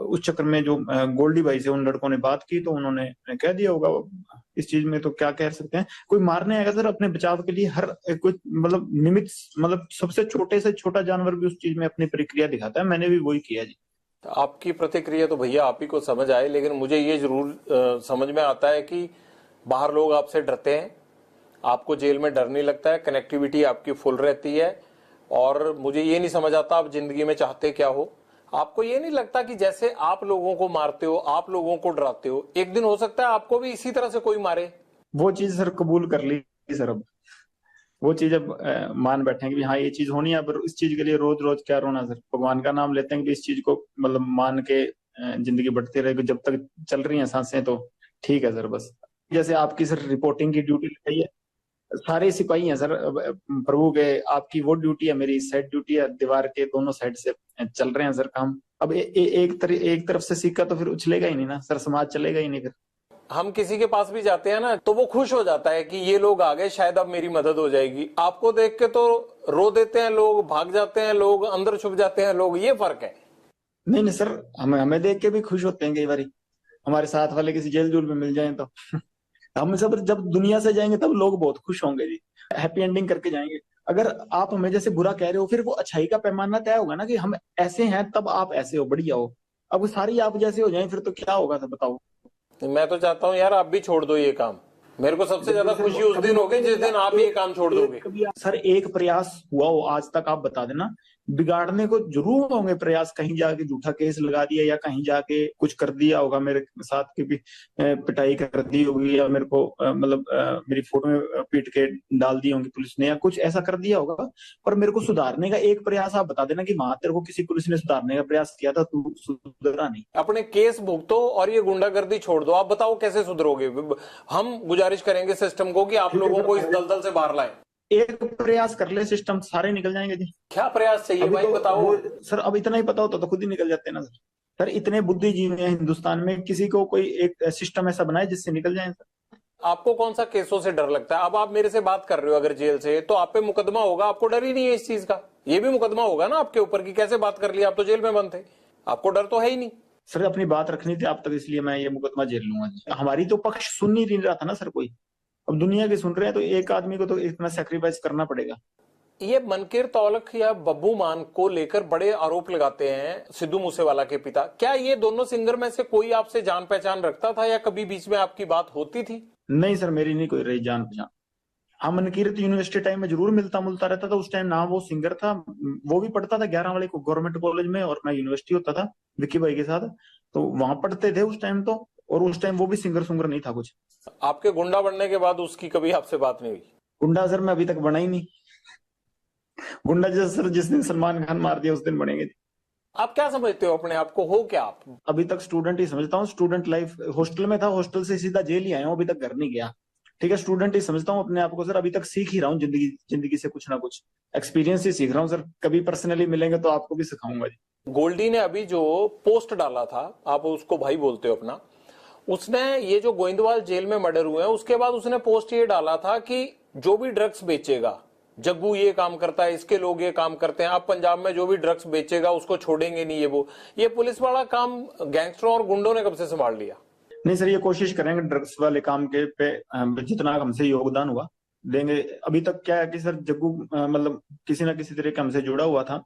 उस चक्कर में जो गोल्डी भाई से उन लड़कों ने बात की तो उन्होंने कह दिया होगा। इस चीज में तो क्या कह सकते हैं, कोई मारने आएगा सर अपने बचाव के लिए हर कोई मतलब निमित्त, मतलब सबसे छोटे से छोटा जानवर भी उस चीज में अपनी प्रक्रिया दिखाता है। मैंने भी वही किया जी। आपकी प्रतिक्रिया तो भैया आप ही को समझ आए, लेकिन मुझे ये जरूर समझ में आता है कि बाहर लोग आपसे डरते हैं, आपको जेल में डर नहीं लगता है, कनेक्टिविटी आपकी फुल रहती है। और मुझे ये नहीं समझ आता आप जिंदगी में चाहते क्या हो। आपको ये नहीं लगता कि जैसे आप लोगों को मारते हो, आप लोगों को डराते हो, एक दिन हो सकता है आपको भी इसी तरह से कोई मारे? वो चीज सर कबूल कर ली सर, अब वो चीज अब मान बैठे कि हाँ ये चीज होनी है। पर इस चीज के लिए रोज रोज क्या रोना सर, भगवान का नाम लेते हैं कि इस चीज को मतलब मान के जिंदगी बढ़ती रहेगी, जब तक चल रही हैं सांसें तो ठीक है सर। बस जैसे आपकी सर रिपोर्टिंग की ड्यूटी लगाई है, सारे सिपाही हैं सर प्रभु के, आपकी वो ड्यूटी है, मेरी साइड ड्यूटी है, दीवार के दोनों साइड से चल रहे हैं सर काम। अब एक तरफ से सिक्का तो फिर उछलेगा ही नहीं ना सर, समाज चलेगा ही नहीं। फिर हम किसी के पास भी जाते हैं ना तो वो खुश हो जाता है कि ये लोग आ गए, शायद अब मेरी मदद हो जाएगी। आपको देख के तो रो देते हैं लोग, भाग जाते हैं लोग, अंदर छुप जाते हैं लोग, ये फर्क है। नहीं सर, हमें देख के भी खुश होते हैं कई बार, हमारे साथ वाले किसी जेल जूल में मिल जाए तो। हम सब जब दुनिया से जाएंगे तब लोग बहुत खुश होंगे जी, हैप्पी एंडिंग करके जाएंगे। अगर आप हमें जैसे बुरा कह रहे हो, फिर वो अच्छाई का पैमाना तय होगा ना कि हम ऐसे हैं तब आप ऐसे हो, बढ़िया हो। अब सारी आप जैसे हो जाए फिर तो क्या होगा सर बताओ। मैं तो चाहता हूँ यार आप भी छोड़ दो ये काम। मेरे को सबसे ज्यादा खुशी उस दिन होगी जिस दिन आप ये काम छोड़ दोगे। सर एक प्रयास हुआ हो आज तक, आप बता देना। बिगाड़ने को जरूर होंगे प्रयास, कहीं जाके झूठा केस लगा दिया या कहीं जाके कुछ कर दिया होगा मेरे साथ की भी, पिटाई कर दी होगी या मेरे को मतलब मेरी फोटो में पीट के डाल दी होंगी पुलिस ने या कुछ ऐसा कर दिया होगा। पर मेरे को सुधारने का एक प्रयास आप बता देना कि वहां तेरे को किसी पुलिस ने सुधारने का प्रयास किया था, तू सुधरा नहीं। अपने केस भुगतो और ये गुंडागर्दी छोड़ दो। आप बताओ कैसे सुधरोगे? हम गुजारिश करेंगे सिस्टम को कि आप लोगों को इस दलदल से बाहर लाएं। एक प्रयास कर ले, सिस्टम सारे निकल जाएंगे जी। क्या प्रयास चाहिए भाई बताओ। सर अब इतना ही पता होता तो खुद ही निकल जाते ना सर। सर इतने बुद्धिजीवी हैं हिंदुस्तान में, किसी को कोई एक सिस्टम ऐसा बनाए जिससे निकल जाए सर। आपको कौन सा केसों से डर लगता है? अब आप मेरे से बात कर रहे हो अगर जेल से, तो आप पे मुकदमा होगा, आपको डर ही नहीं है इस चीज का। ये भी मुकदमा होगा ना आपके ऊपर कि कैसे बात कर लिया, आप तो जेल में बंद थे, आपको डर तो है ही नहीं। सर अपनी बात रखनी थी आप तक, इसलिए मैं ये मुकदमा झेल लूंगा। हमारी तो पक्ष सुन ही नहीं रहा था ना सर कोई, अब दुनिया के सुन रहे हैं तो एक आदमी को तो इतना सैक्रिफाइस करना पड़ेगा। ये मनकीर तौलख या बब्बू मान को लेकर बड़े आरोप लगाते हैं सिद्धू मूसेवाला के पिता। क्या ये दोनों सिंगर में से कोई आपसे जान पहचान रखता था या कभी बीच में आपकी बात होती थी? नहीं सर, मेरी नहीं कोई रही जान पहचान। हाँ मनकीर तो यूनिवर्सिटी टाइम में जरूर मिलता मुलता रहता था। उस टाइम ना वो सिंगर था, वो भी पढ़ता था 11 वाले को गवर्नमेंट कॉलेज में और मैं यूनिवर्सिटी होता था विक्की भाई के साथ, तो वहां पढ़ते थे उस टाइम। तो और उस टाइम वो भी सिंगर सुंगर नहीं था कुछ। आपके गुंडा बनने के बाद उसकी कभी आपसे बात नहीं हुई? गुंडा सर मैं अभी तक बना ही नहीं। गुंडा जैसे सर जिस दिन सलमान खान मार दिया उस दिन बनेंगे। आप क्या समझते हो अपने आप को, हो क्या आप? अभी तक स्टूडेंट ही समझता हूँ। स्टूडेंट लाइफ, हॉस्टल में था, हॉस्टल से सीधा जेल ही आया हूँ, अभी तक घर नहीं गया। ठीक है, स्टूडेंट ही समझता हूँ अपने आप को सर। अभी तक सीख ही रहा हूँ जिंदगी जिंदगी से कुछ ना कुछ एक्सपीरियंस ही सीख रहा हूँ सर। कभी पर्सनली मिलेंगे तो आपको भी सिखाऊंगा जी। गोल्डी ने अभी जो पोस्ट डाला था, आप उसको भाई बोलते हो अपना, उसने ये जो गोइंदवाल जेल में मर्डर हुए हैं उसके बाद उसने पोस्ट ये डाला था कि जो भी ड्रग्स बेचेगा, जग्गू ये काम करता है, इसके लोग ये काम करते हैं, अब पंजाब में जो भी ड्रग्स बेचेगा उसको छोड़ेंगे नहीं। ये पुलिस वाला काम गैंगस्टरों और गुंडों ने कब से संभाल लिया? नहीं सर, ये कोशिश करेंगे ड्रग्स वाले काम के पे जितना हमसे योगदान हुआ देंगे। अभी तक क्या है कि सर जग्गू मतलब किसी ना किसी तरीके हमसे जुड़ा हुआ था,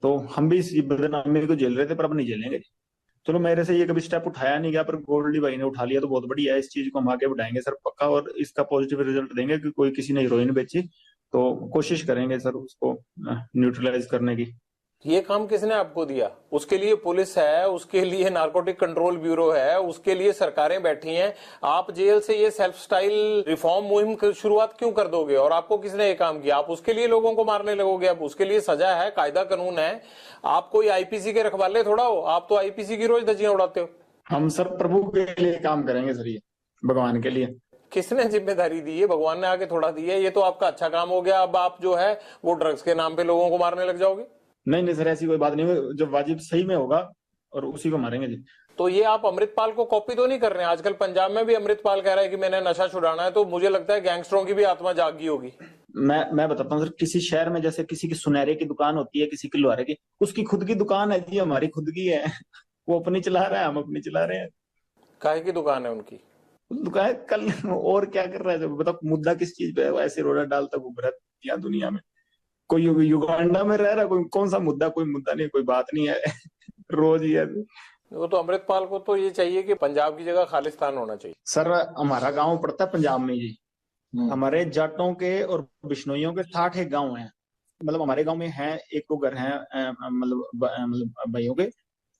तो हम भी इस बदनामी को झेल रहे थे, पर अब नहीं झेलेंगे। चलो मेरे से ये कभी स्टेप उठाया नहीं गया, पर गोल्डी भाई ने उठा लिया तो बहुत बढ़िया है। इस चीज को हम आगे बढ़ाएंगे सर पक्का, और इसका पॉजिटिव रिजल्ट देंगे कि कोई किसी ने हीरोइन बेची तो कोशिश करेंगे सर उसको न्यूट्रलाइज करने की। ये काम किसने आपको दिया? उसके लिए पुलिस है, उसके लिए नारकोटिक कंट्रोल ब्यूरो है, उसके लिए सरकारें बैठी हैं। आप जेल से ये सेल्फ स्टाइल रिफॉर्म मुहिम की शुरुआत क्यों कर दोगे? और आपको किसने ये काम किया? आप उसके लिए लोगों को मारने लगोगे? अब उसके लिए सजा है, कायदा कानून है। आप कोई आईपीसी के रखवाले थोड़ा हो, आप तो आईपीसी की रोज धज्जियां उड़ाते हो। हम सर प्रभु के लिए काम करेंगे सर, ये भगवान के लिए। किसने जिम्मेदारी दी है? भगवान ने आगे थोड़ा दी है। ये तो आपका अच्छा काम हो गया। अब आप जो है वो ड्रग्स के नाम पे लोगों को मारने लग जाओगे। नहीं सर, ऐसी कोई बात नहीं है। जब वाजिब सही में होगा और उसी को मारेंगे जी। तो ये आप अमृतपाल को कॉपी तो नहीं कर रहे हैं? आजकल पंजाब में भी अमृतपाल कह रहा है कि मैंने नशा छुड़ाना है, तो मुझे लगता है गैंगस्टरों की भी आत्मा जागी होगी। मैं बताता हूँ सर, किसी शहर में जैसे किसी की सुनहरे की दुकान होती है, किसी की लोहारे की, उसकी खुद की दुकान है जी, हमारी खुद की है। वो अपनी चला रहा है, हम अपनी चला रहे हैं। काहे की दुकान है उनकी? दुकान कल और क्या कर रहा है जब बताओ, मुद्दा किस चीज पे है? वो ऐसे रोड़ा डालता घूम रहा है यहाँ दुनिया में। कोई युगांडा में रह रहा, कोई कौन सा मुद्दा? कोई मुद्दा नहीं, कोई बात नहीं है। रोज ही है। वो तो अमृतपाल को तो ये चाहिए कि पंजाब की जगह खालिस्तान होना चाहिए। सर हमारा गांव पड़ता है पंजाब में जी। हमारे जाटों के और बिश्नोइयों के 60 एक गांव हैं। मतलब हमारे गांव में है एक दो घर हैं मतलब भाइयों के,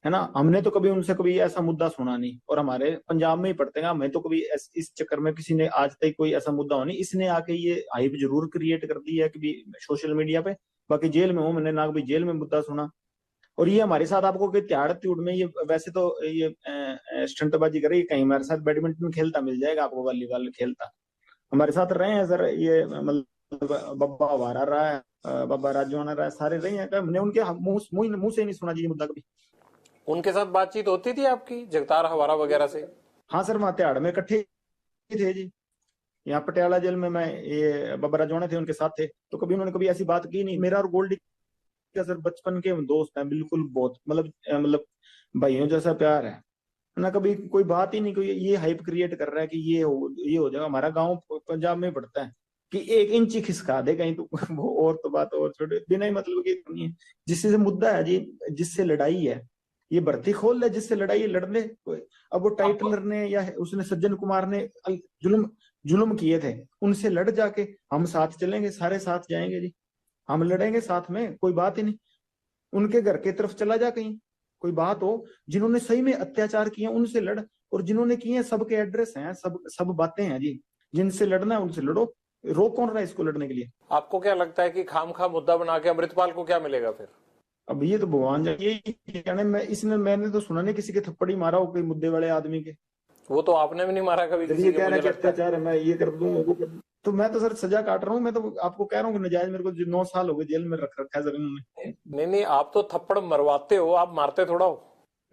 है ना। हमने तो कभी उनसे कभी ऐसा मुद्दा सुना नहीं, और हमारे पंजाब में ही पड़ते हैं। हमें तो कभी इस चक्कर में किसी ने आज तक कोई ऐसा मुद्दा हो नहीं। इसने आके ये हाइप जरूर क्रिएट कर दी है कि सोशल मीडिया पे। बाकी जेल में हूँ मैंने ना कभी जेल में मुद्दा सुना। और ये हमारे साथ आपको कोई त्याड़ त्यूड़ में, ये वैसे तो ये स्टंटबाजी करे, कहीं हमारे साथ बैडमिंटन खेलता मिल जाएगा आपको, वॉलीबॉल खेलता हमारे साथ रहे हैं सर। ये मतलब बब्बा हमारा रहा है, बाबा राजवाना रहा है, सारे रहे हैं। हमने उनके मुंह से नहीं सुना जी ये मुद्दा कभी। उनके साथ बातचीत होती थी आपकी, जगतार हवारा वगैरह से? हाँ सर, वहाँ त्याड़ में इकट्ठे थे जी। यहाँ पटियाला जेल में मैं, ये बाबा राजवाना थे, उनके साथ थे, तो कभी उन्होंने कभी ऐसी बात की नहीं। मेरा और गोल्डी का सर बचपन के दोस्त हैं बिल्कुल, बहुत मतलब भाइयों जैसा प्यार है ना। कभी कोई बात ही नहीं, कोई ये हाइप क्रिएट कर रहा है कि ये हो जाएगा। हमारा गांव पंजाब में पड़ता है कि 1 इंच ही खिसका दे कहीं तो वो और तो बात और छोटे, बिना ही मतलब की नहीं है। जिससे मुद्दा है जी, जिससे लड़ाई है, ये भर्ती खोल ले, जिससे लड़ाई लड़ ले। अब वो टाइटलर ने या उसने सज्जन कुमार ने जुल्म किए थे, उनसे लड़ जाके हम साथ चलेंगे, सारे साथ जाएंगे जी, हम लड़ेंगे साथ में, कोई बात ही नहीं। उनके घर की तरफ चला जा, कहीं कोई बात हो, जिन्होंने सही में अत्याचार किए उनसे लड़, और जिन्होंने किए सबके एड्रेस हैं, सब बातें हैं जी। जिनसे लड़ना है उनसे लड़ो, रोक कौन रहा है इसको लड़ने के लिए? आपको क्या लगता है कि खामखा मुद्दा बना के अमृतपाल को क्या मिलेगा फिर? अब ये तो भगवान जाने। मैंने तो सुना नहीं किसी के थप्पड़ ही मारा हो कोई मुद्दे वाले आदमी के। वो तो आपने भी नहीं मारा कभी किसी के, मुझे लगता है। अत्याचार है, मैं ये कर दूं वो कर दूं। तो मैं तो सर सजा काट रहा हूँ। मैं तो आपको कह रहा हूँ कि नजायज मेरे को 9 साल हो गए जेल में रख रखा है सर इन्होंने। नहीं, आप तो थप्पड़ मरवाते हो, आप मारते थोड़ा हो।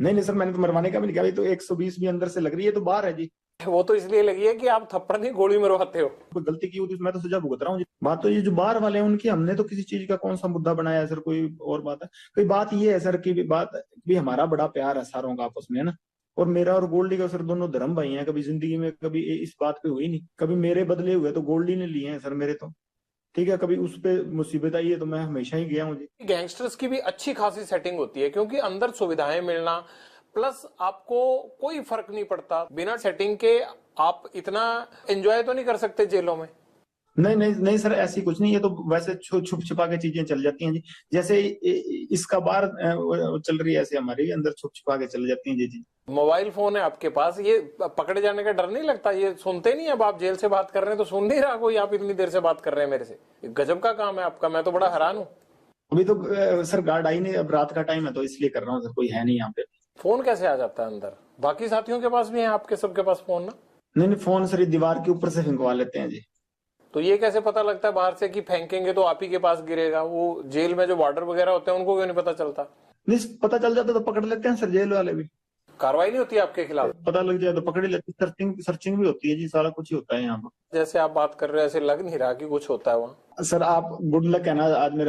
नहीं सर, मैंने तो मरवाने का भी नहीं कहा। तो 120 भी अंदर से लग रही है तो बाहर है जी। वो तो इसलिए लगी है कि आप थप्पड़ नहीं गोली मरवाते हो। कोई गलती की होती मैं तो सजा भुगत रहा हूँ। बात तो ये जो बाहर वाले हैं उनकी, हमने तो किसी चीज का कौन सा मुद्दा बनाया है सर? कोई और बात है? कोई बात ये है सर की बात भी, हमारा बड़ा प्यार है सारों का आपस में, है ना। और मेरा और गोल्डी का सर दोनों धर्म भाई हैं। कभी जिंदगी में कभी इस बात पे हुई नहीं। कभी मेरे बदले हुए तो गोल्डी ने लिए हैं सर मेरे, तो ठीक है। कभी उस पे मुसीबत आई है तो मैं हमेशा ही गया हूँ जी। गैंगस्टर्स की भी अच्छी खासी सेटिंग होती है, क्योंकि अंदर सुविधाएं मिलना, प्लस आपको कोई फर्क नहीं पड़ता। बिना सेटिंग के आप इतना एंजॉय तो नहीं कर सकते जेलों में। नहीं नहीं नहीं सर, ऐसी कुछ नहीं, ये तो वैसे छुप छिपा के चीजें चल जाती हैं जी। जैसे इसका बाहर चल रही है, ऐसे हमारी अंदर छुप छिपा के चल जाती हैं जी। मोबाइल फोन है आपके पास, ये पकड़े जाने का डर नहीं लगता? ये सुनते नहीं? अब आप जेल से बात कर रहे हैं तो सुन नहीं रहा कोई? आप इतनी देर से बात कर रहे हैं मेरे से, गजब का काम है आपका, मैं तो बड़ा हैरान हूँ। अभी तो सर गार्ड आई नहीं, अब रात का टाइम है तो इसलिए कर रहा हूँ सर, कोई है नहीं यहाँ पे। फोन कैसे आ जाता है अंदर? बाकी साथियों के पास भी है, आपके सबके पास फोन ना? नहीं नहीं, फोन सर ये दीवार के ऊपर से फेंकवा लेते हैं जी। तो ये कैसे पता लगता है बाहर से कि फेंकेंगे तो आप ही के पास गिरेगा? वो जेल में जो वार्डर वगैरह होते हैं उनको क्यों नहीं पता चलता? नहीं, पता चल जाता तो पकड़ लेते हैं सर, जेल वाले भी। कार्रवाई नहीं होती आपके खिलाफ? पता लग जाए तो पकड़ ही लेते, सर्चिंग भी होती है जी, सारा कुछ ही होता है यहाँ पर। जैसे आप बात कर रहे हो ऐसे लग नहीं रहा कि कुछ होता है वहाँ। सर आप गुड लक है ना,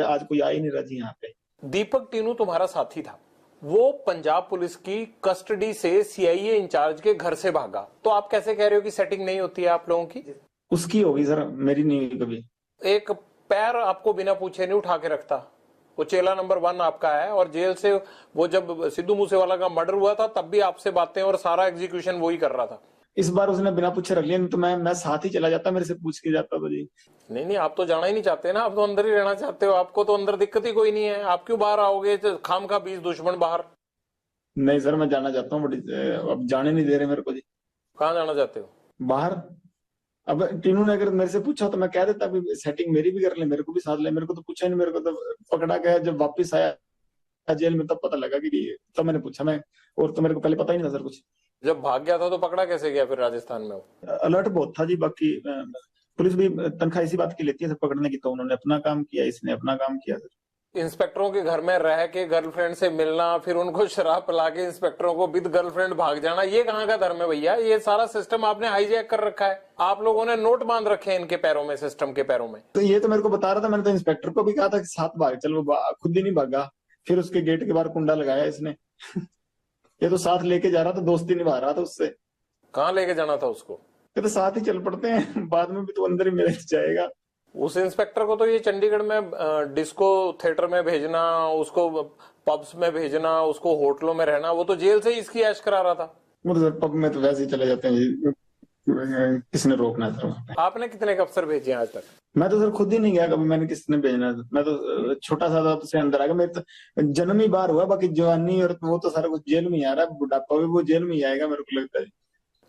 आज कोई आ ही नहीं रहा जी यहाँ पे। दीपक टीनू तुम्हारा साथी था, वो पंजाब पुलिस की कस्टडी से सीआईए इंचार्ज के घर से भागा, तो आप कैसे कह रहे हो कि सेटिंग नहीं होती है आप लोगों की? उसकी होगी सर, मेरी नहीं हुई कभी। एक पैर आपको बिना पूछे नहीं उठा के रखता। वो चेला नंबर 1 आपका है, और जेल से वो जब सिद्धू मूसेवाला का मर्डर हुआ था तब भी आपसे बातें और सारा एग्जीक्यूशन वो ही कर रहा था। इस बार उसने बिना पूछे रख लिया, नहीं तो मैं साथ ही चला जाता, मेरे से पूछ के जाता तो जी। नहीं नहीं, आप तो जाना ही नहीं चाहते ना, आप तो अंदर ही रहना चाहते हो, आपको तो अंदर दिक्कत ही कोई नहीं है, आप क्यों बाहर आओगे? खाम खा 20 दुश्मन बाहर। नहीं सर, मैं जाना चाहता हूँ बट अब जाने नहीं दे रहे मेरे को जी। कहाँ जाना चाहते हो? बाहर। अब टीनू ने अगर मेरे से पूछा तो मैं कह देता कि सेटिंग मेरी भी कर ले, मेरे को भी साथ ले। मेरे को तो पूछा नहीं, मेरे को तो पकड़ा गया जब वापस आया जेल में, तब पता लगा कि तब मैंने पूछा मैं, और तो मेरे को पहले पता ही नहीं था सर कुछ। जब भाग गया था तो पकड़ा कैसे गया फिर राजस्थान में? वो अलर्ट बहुत था जी। बाकी पुलिस भी तनख्वाह इसी बात की लेती है सर पकड़ने की, तो उन्होंने अपना काम किया, इसने अपना काम किया सर। इंस्पेक्टरों के घर में रह के गर्लफ्रेंड से मिलना, फिर उनको शराब पिला के इंस्पेक्टरों को विद गर्लफ्रेंड भाग जाना, ये कहाँ का धर्म है भैया? ये सारा सिस्टम आपने हाईजैक कर रखा है, आप लोगों ने नोट बांध रखे हैं इनके पैरों में, सिस्टम के पैरों में। तो ये तो मेरे को बता रहा था, मैंने तो इंस्पेक्टर को भी कहा था कि साथ भाग चल, वो खुद ही नहीं भागा। फिर उसके गेट के बाहर कुंडा लगाया इसने। ये तो साथ लेके जा रहा था, दोस्ती निभा रहा था उससे। कहाँ लेके जाना था उसको? ये तो साथ ही चल पड़ते हैं, बाद में भी तो अंदर ही मिल जाएगा। उस इंस्पेक्टर को तो ये चंडीगढ़ में डिस्को थिएटर में भेजना, उसको पब्स में भेजना, उसको होटलों में रहना, वो तो जेल से ही इसकी ऐश करा रहा था। वो तो सर पब में तो वैसे ही चले जाते हैं, किसने रोकना था? आपने कितने अफसर भेजे आज तक? मैं तो सर खुद ही नहीं गया कभी, मैंने किसने भेजना था? मैं तो छोटा सा था से अंदर आ गया, मेरे तो जन्म ही बाहर हुआ, बाकी जवानी और वो तो सारा कुछ जेल में ही आ रहा है, बुढ़ापा भी वो जेल में ही आएगा मेरे को लगता है।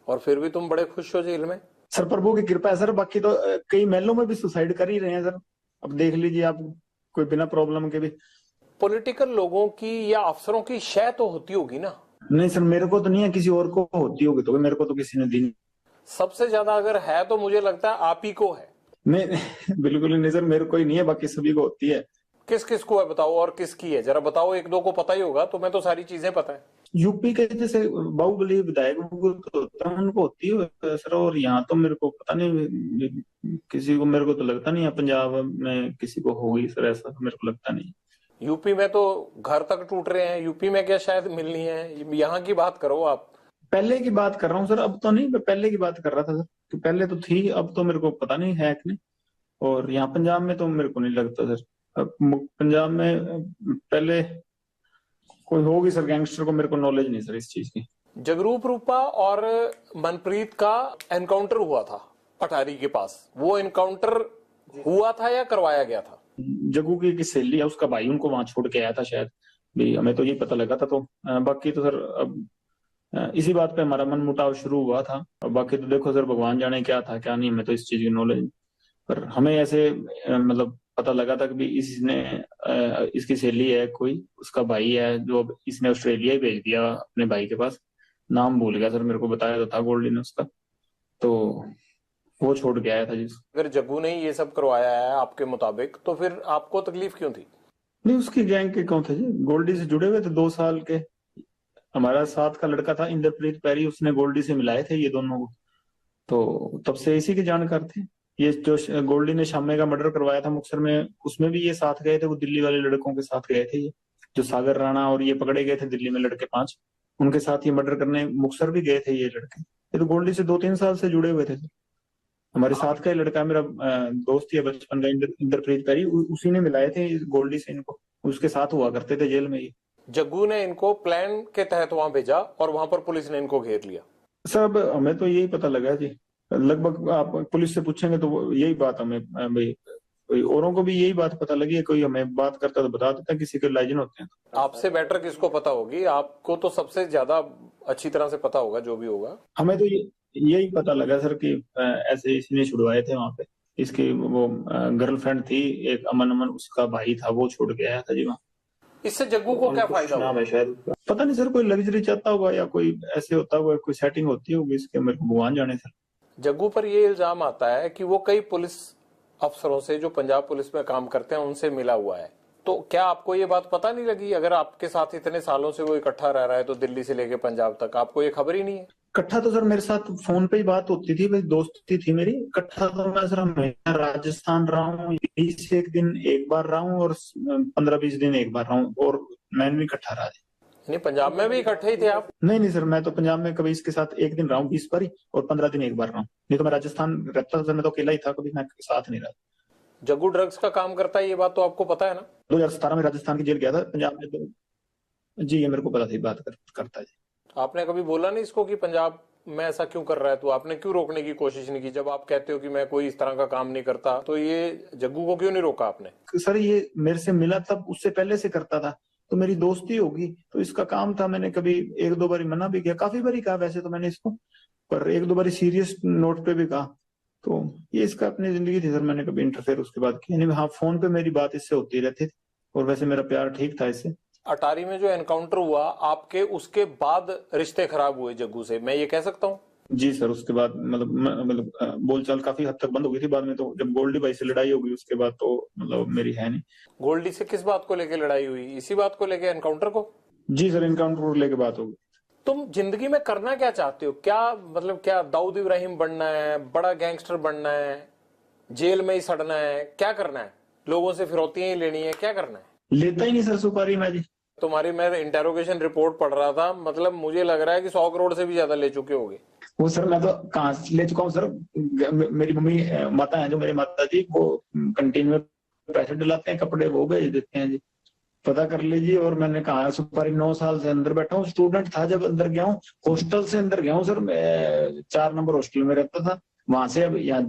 और फिर भी तुम बड़े खुश हो जेल में? सर प्रभु की कृपा है सर, बाकी तो कई महलों में भी सुसाइड कर ही रहे हैं सर, अब देख लीजिए आप, कोई बिना प्रॉब्लम के भी। पॉलिटिकल लोगों की या अफसरों की शय तो होती होगी ना? नहीं सर, मेरे को तो नहीं है, किसी और को होती होगी तो, मेरे को तो किसी ने दी नहीं। सबसे ज्यादा अगर है तो मुझे लगता है आप ही को है। नहीं बिल्कुल नहीं सर, मेरे को ही नहीं है, बाकी सभी को होती है। किस किस को है बताओ, और किसकी है जरा बताओ, एक दो को पता ही होगा, तुम्हें तो सारी चीजें पता है। यूपी के जैसे बाहुबली विधायक तो होता है, उनको होती है सर, और यहाँ तो मेरे को पता नहीं किसी को, मेरे को तो लगता नहीं है पंजाब में किसी को होगी सर, ऐसा तो मेरे को लगता नहीं। यूपी में तो घर तक टूट रहे हैं, यूपी में क्या शायद मिलनी है? यहाँ की बात करो आप। पहले की बात कर रहा हूँ सर, अब तो नहीं, मैं पहले की बात कर रहा था सर, कि पहले तो थी, अब तो मेरे को पता नहीं है कि नहीं। और यहाँ पंजाब में तो मेरे को नहीं लगता सर, अब पंजाब में पहले कोई होगी सर गैंगस्टर, को मेरे को नॉलेज नहीं सर इस चीज की। जगरूप रूपा और मनप्रीत का एनकाउंटर हुआ था पठारी के पास, वो एनकाउंटर हुआ था या करवाया गया था? जग्गू की सहेली है, उसका भाई उनको वहां छोड़ के आया था शायद भी, हमें तो यही पता लगा था। तो बाकी तो सर अब इसी बात पे हमारा मन मुटाव शुरू हुआ था, और बाकी तो देखो सर भगवान जाने क्या था क्या नहीं, हमें तो इस चीज की नॉलेज। पर हमें ऐसे मतलब पता लगा था कि भी इसने इसकी सहेली है कोई, उसका भाई है, जो इसने ऑस्ट्रेलिया ही भेज दिया अपने भाई के पास, नाम भूल गया सर, मेरे को बताया तो था गोल्डी ने उसका, तो वो छोड़ के आया था जिस। अगर जग्गू ने ये सब करवाया है आपके मुताबिक, तो फिर आपको तकलीफ क्यों थी? नहीं, उसकी गैंग के कौन थे जी, गोल्डी से जुड़े हुए थे 2 साल के। हमारा साथ का लड़का था इंद्रप्रीत पैरी, उसने गोल्डी से मिलाए थे ये दोनों को, तो तब से इसी के जानकार थे। ये जो गोल्डी ने शामे का मर्डर करवाया था मुक्तसर में, उसमें भी ये साथ गए थे, वो दिल्ली वाले लड़कों के साथ गए थे, ये जो सागर राणा और ये पकड़े गए थे दिल्ली में लड़के 5, उनके साथ ये मर्डर करने मुक्तसर भी गए थे ये लड़के। ये तो गोल्डी से 2-3 साल से जुड़े हुए थे। हमारे साथ का ही लड़का, मेरा दोस्त ही बचपन का, इंद्रप्रीत पैरी, उसी ने मिलाए थे गोल्डी से इनको, उसके साथ हुआ करते थे जेल में ये। जग्गू ने इनको प्लान के तहत वहां भेजा और वहां पर पुलिस ने इनको घेर लिया। सर अब हमें तो यही पता लगा जी, लगभग आप पुलिस से पूछेंगे तो यही बात हमें भाई, औरों को भी यही बात पता लगी है। कोई हमें बात करता तो बता देता, किसी के लाइजन होते हैं। आपसे बेटर किसको पता होगी? आपको तो सबसे ज्यादा अच्छी तरह से पता होगा जो भी होगा। हमें तो यही पता लगा सर कि ऐसे इसने छुड़वाए थे वहां पे। इसकी वो गर्लफ्रेंड थी एक, अमन उसका भाई था, वो छोड़ के आया था जी वहाँ। इससे जग्गू को क्या फायदा हुआ? नाम है शायद उसका, पता नहीं सर, कोई लग्जरी चाहता होगा या कोई ऐसे होता होगा, कोई सेटिंग होती होगी इसके, मेरे को भगवान जाने सर। जग्गू पर ये इल्जाम आता है कि वो कई पुलिस अफसरों से जो पंजाब पुलिस में काम करते हैं उनसे मिला हुआ है। तो क्या आपको ये बात पता नहीं लगी? अगर आपके साथ इतने सालों से वो इकट्ठा रह रहा है तो दिल्ली से लेके पंजाब तक, आपको ये खबर ही नहीं है? इकट्ठा तो सर मेरे साथ फोन पे ही बात होती थी, भाई दोस्ती थी मेरी। इकट्ठा तो मैं सर हमेशा राजस्थान रहा हूँ, 21 दिन एक बार रहा हूँ और 15-20 दिन एक बार रहा हूँ, और मैं भी इकट्ठा रहा। नहीं, पंजाब में भी इकट्ठे ही थे आप? नहीं सर, मैं तो पंजाब में कभी इसके साथ एक दिन रहा हूँ 20 बार ही, और 15 दिन एक बार रहा हूँ। नहीं तो मैं राजस्थान रहता था सर, मैं तो अकेला ही था, कभी मैं साथ नहीं रहा। जग्गू ड्रग्स का काम करता है, ये बात तो आपको पता है ना? 2017 में राजस्थान की जेल गया था, पंजाब में तो जी ये मेरे को पता थी, बात करता है जी। आपने कभी बोला नहीं इसको कि पंजाब में ऐसा क्यों कर रहा है? तो आपने क्यों रोकने की कोशिश नहीं की? जब आप कहते हो कि मैं कोई इस तरह का काम नहीं करता, तो ये जग्गू को क्यों नहीं रोका आपने? सर ये मेरे से मिला तब, उससे पहले से करता था तो मेरी दोस्ती होगी, तो इसका काम था। मैंने कभी 1-2 बार मना भी किया, काफी बार कहा वैसे तो मैंने इसको, पर 1-2 बार सीरियस नोट पे भी कहा। तो ये इसका अपनी जिंदगी थी सर, मैंने कभी इंटरफेयर उसके बाद किया नहीं। हाँ, फोन पे मेरी बात इससे होती रहती थी, और वैसे मेरा प्यार ठीक था इससे। अटारी में जो एनकाउंटर हुआ आपके, उसके बाद रिश्ते खराब हुए जग्गू से, मैं ये कह सकता हूँ? जी सर, उसके बाद मतलब बोलचाल काफी हद तक बंद हो गई थी। बाद में तो जब गोल्डी भाई से लड़ाई हो गई उसके बाद तो मतलब मेरी है नहीं। गोल्डी से किस बात को लेके लड़ाई हुई? इसी बात को लेके, एनकाउंटर को? जी सर, एनकाउंटर को लेके बात हो गई। तुम जिंदगी में करना क्या चाहते हो? क्या मतलब, क्या दाऊद इब्राहिम बनना है, बड़ा गैंगस्टर बनना है, जेल में ही सड़ना है, क्या करना है? लोगों से फिरौतियां ही लेनी है, क्या करना है? लेता ही नहीं सर सुपारी मैं जी। तुम्हारी मैं इंटेरोगेशन रिपोर्ट पढ़ रहा था, मतलब मुझे लग रहा है कि 100 करोड़ से भी ज्यादा ले चुके होगे। वो सर मैं तो कहाँ से ले चुका हूँ सर। मेरी मम्मी माता है जो, मेरी माता जी, वो कंटीन में पैसे डलाते हैं, कपड़े वो भेज देते हैं जी, पता कर लीजिए। और मैंने कहा सुपारी 9 साल से अंदर बैठा हूँ, स्टूडेंट था जब अंदर गया हूँ, हॉस्टल से अंदर गया हूँ सर, मैं 4 नंबर हॉस्टल में रहता था, वहां से अब यहाँ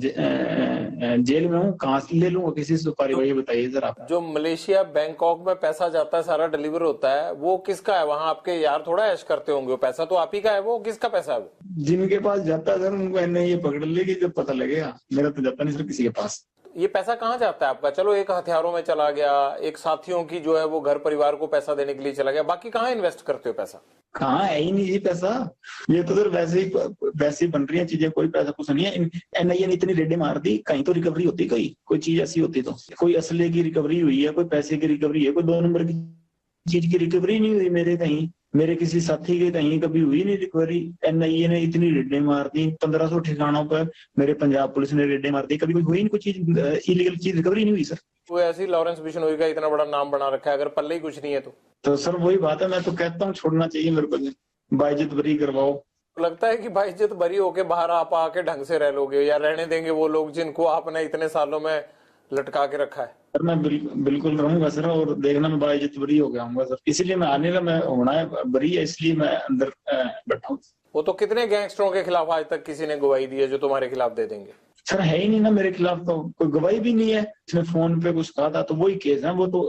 जेल में हूँ, कहाँ से ले लूंगा किसी सुपारी? भाई बताइए सर आप। जो मलेशिया बैंकॉक में पैसा जाता है, सारा डिलीवर होता है, वो किसका है? वहां आपके यार थोड़ा ऐश करते होंगे, वो पैसा तो आप ही का है, वो किसका पैसा है? वो जिनके पास जाता है सर मैंने ये पकड़ लेगी जब पता लगेगा, मेरा तो जाता नहीं सर किसी के पास। ये पैसा कहाँ जाता है आपका? चलो एक हथियारों में चला गया, एक साथियों की जो है वो घर परिवार को पैसा देने के लिए चला गया, बाकी कहाँ इन्वेस्ट करते हो पैसा? कहाँ है ही नहीं जी पैसा। ये तो सर वैसे ही बन रही है चीजें, कोई पैसा कुछ नहीं है। एनआईए ने इतनी रेडें मार दी, कहीं तो रिकवरी होती, कोई चीज ऐसी होती तो, कोई असले की रिकवरी हुई है, कोई पैसे की रिकवरी है, कोई 2 नंबर की चीज की रिकवरी नहीं हुई मेरे कहीं, मेरे किसी साथी के कहीं कभी हुई नहीं रिकवरी। एनआईए ने इतनी रेडें मार दी, 1500 ठिकानों पर मेरे पंजाब पुलिस ने रेडें मार दी, कभी कोई हुई नहीं कोई चीज, इलीगल चीज रिकवरी नहीं हुई सर। वो ऐसी लॉरेंस बिश्नोई का इतना बड़ा नाम बना रखा है, अगर पल्ले ही कुछ नहीं है तो सर वही बात है, मैं तो कहता हूँ छोड़ना चाहिए मेरे को, बाइज्जत बरी करवाओ। लगता है कि भाई इज्जत बरी होके बाहर आप आके ढंग से रह लोगे, या रहने देंगे वो लोग जिनको आपने इतने सालों में लटका के रखा है? सर मैं बिल्कुल रहूंगा सर, और देखना मैं बाइज्जत बरी हो गया हूँ सर, इसीलिए मैं आने का, मैं होना है बरी है, इसलिए मैं अंदर बैठा हूँ। वो तो कितने गैंगस्टरों के खिलाफ आज तक किसी ने गवाही दी है जो तुम्हारे खिलाफ दे देंगे? सर है ही नहीं ना मेरे खिलाफ, तो कोई गवाही भी नहीं है। इसने फोन पे कुछ कहा था तो वही केस है, वो तो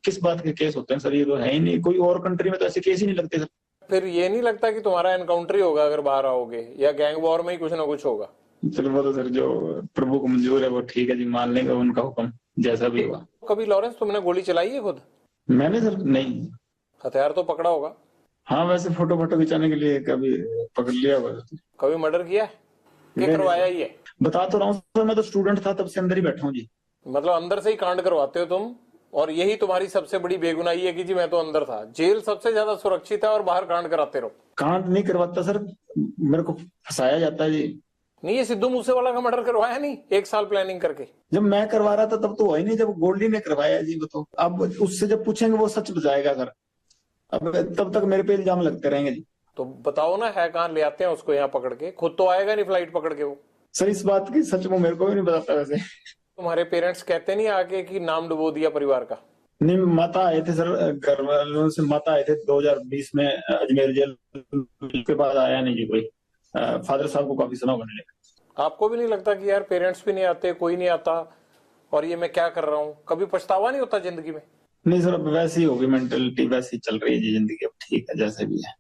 किस बात के केस होते हैं सर? ये तो है ही नहीं, कोई और कंट्री में तो ऐसे केस ही नहीं लगते सर। फिर ये नहीं लगता कि तुम्हारा एनकाउंटर ही होगा अगर बाहर आओगे, या गैंग वॉर में ही कुछ ना कुछ होगा? चलो वो तो सर जो प्रभु को मंजूर है वो ठीक है जी, मान लेंगे उनका हुक्म जैसा भी होगा। कभी लॉरेंस तुमने गोली चलाई है खुद? मैंने सर नहीं। हथियार तो पकड़ा होगा? हाँ वैसे फोटो खिंचाने के लिए कभी पकड़ लिया होगा। कभी मर्डर किया है? क्या करवाया ही है? बता तो रहा हूँ सर, मैं तो स्टूडेंट था तब से अंदर ही बैठा हूँ जी। मतलब अंदर से ही कांड करवाते हो तुम, और यही तुम्हारी सबसे बड़ी बेगुनाही है कि जी मैं तो अंदर था। जेल सबसे ज्यादा सुरक्षित है और बाहर कांड कराते रहो। कांड नहीं करवाता सर, मेरे को फंसाया जाता है जी। नहीं, ये सिद्धू मूसेवाला का मर्डर करवाया नहीं 1 साल प्लानिंग करके? जब मैं करवा रहा था तब तो हुआ ही नहीं, जब गोल्डी ने करवाया जी वो तो। अब उससे जब पूछेंगे वो सच बताएगा सर, अब तब तक मेरे पे इल्जाम लगते रहेंगे जी। तो बताओ ना, है कहाँ, ले आते हैं उसको यहाँ पकड़ के, खुद तो आएगा नहीं फ्लाइट पकड़ के वो। सर इस बात की सच वो मेरे को भी नहीं बताता वैसे। तुम्हारे पेरेंट्स कहते नहीं आके कि नाम डुबो दिया परिवार का? नहीं, माता आए थे सर, घर वालों से माता आए थे 2020 में अजमेर जेल, के बाद आया नहीं जी कोई। फादर साहब को काफी सुना होने लगा। आपको भी नहीं लगता कि यार पेरेंट्स भी नहीं आते, कोई नहीं आता और ये मैं क्या कर रहा हूँ? कभी पछतावा नहीं होता जिंदगी में? नहीं सर, अब वैसी ही होगी मेंटेलिटी, वैसी चल रही है जी जिंदगी। अब ठीक है जैसे भी है,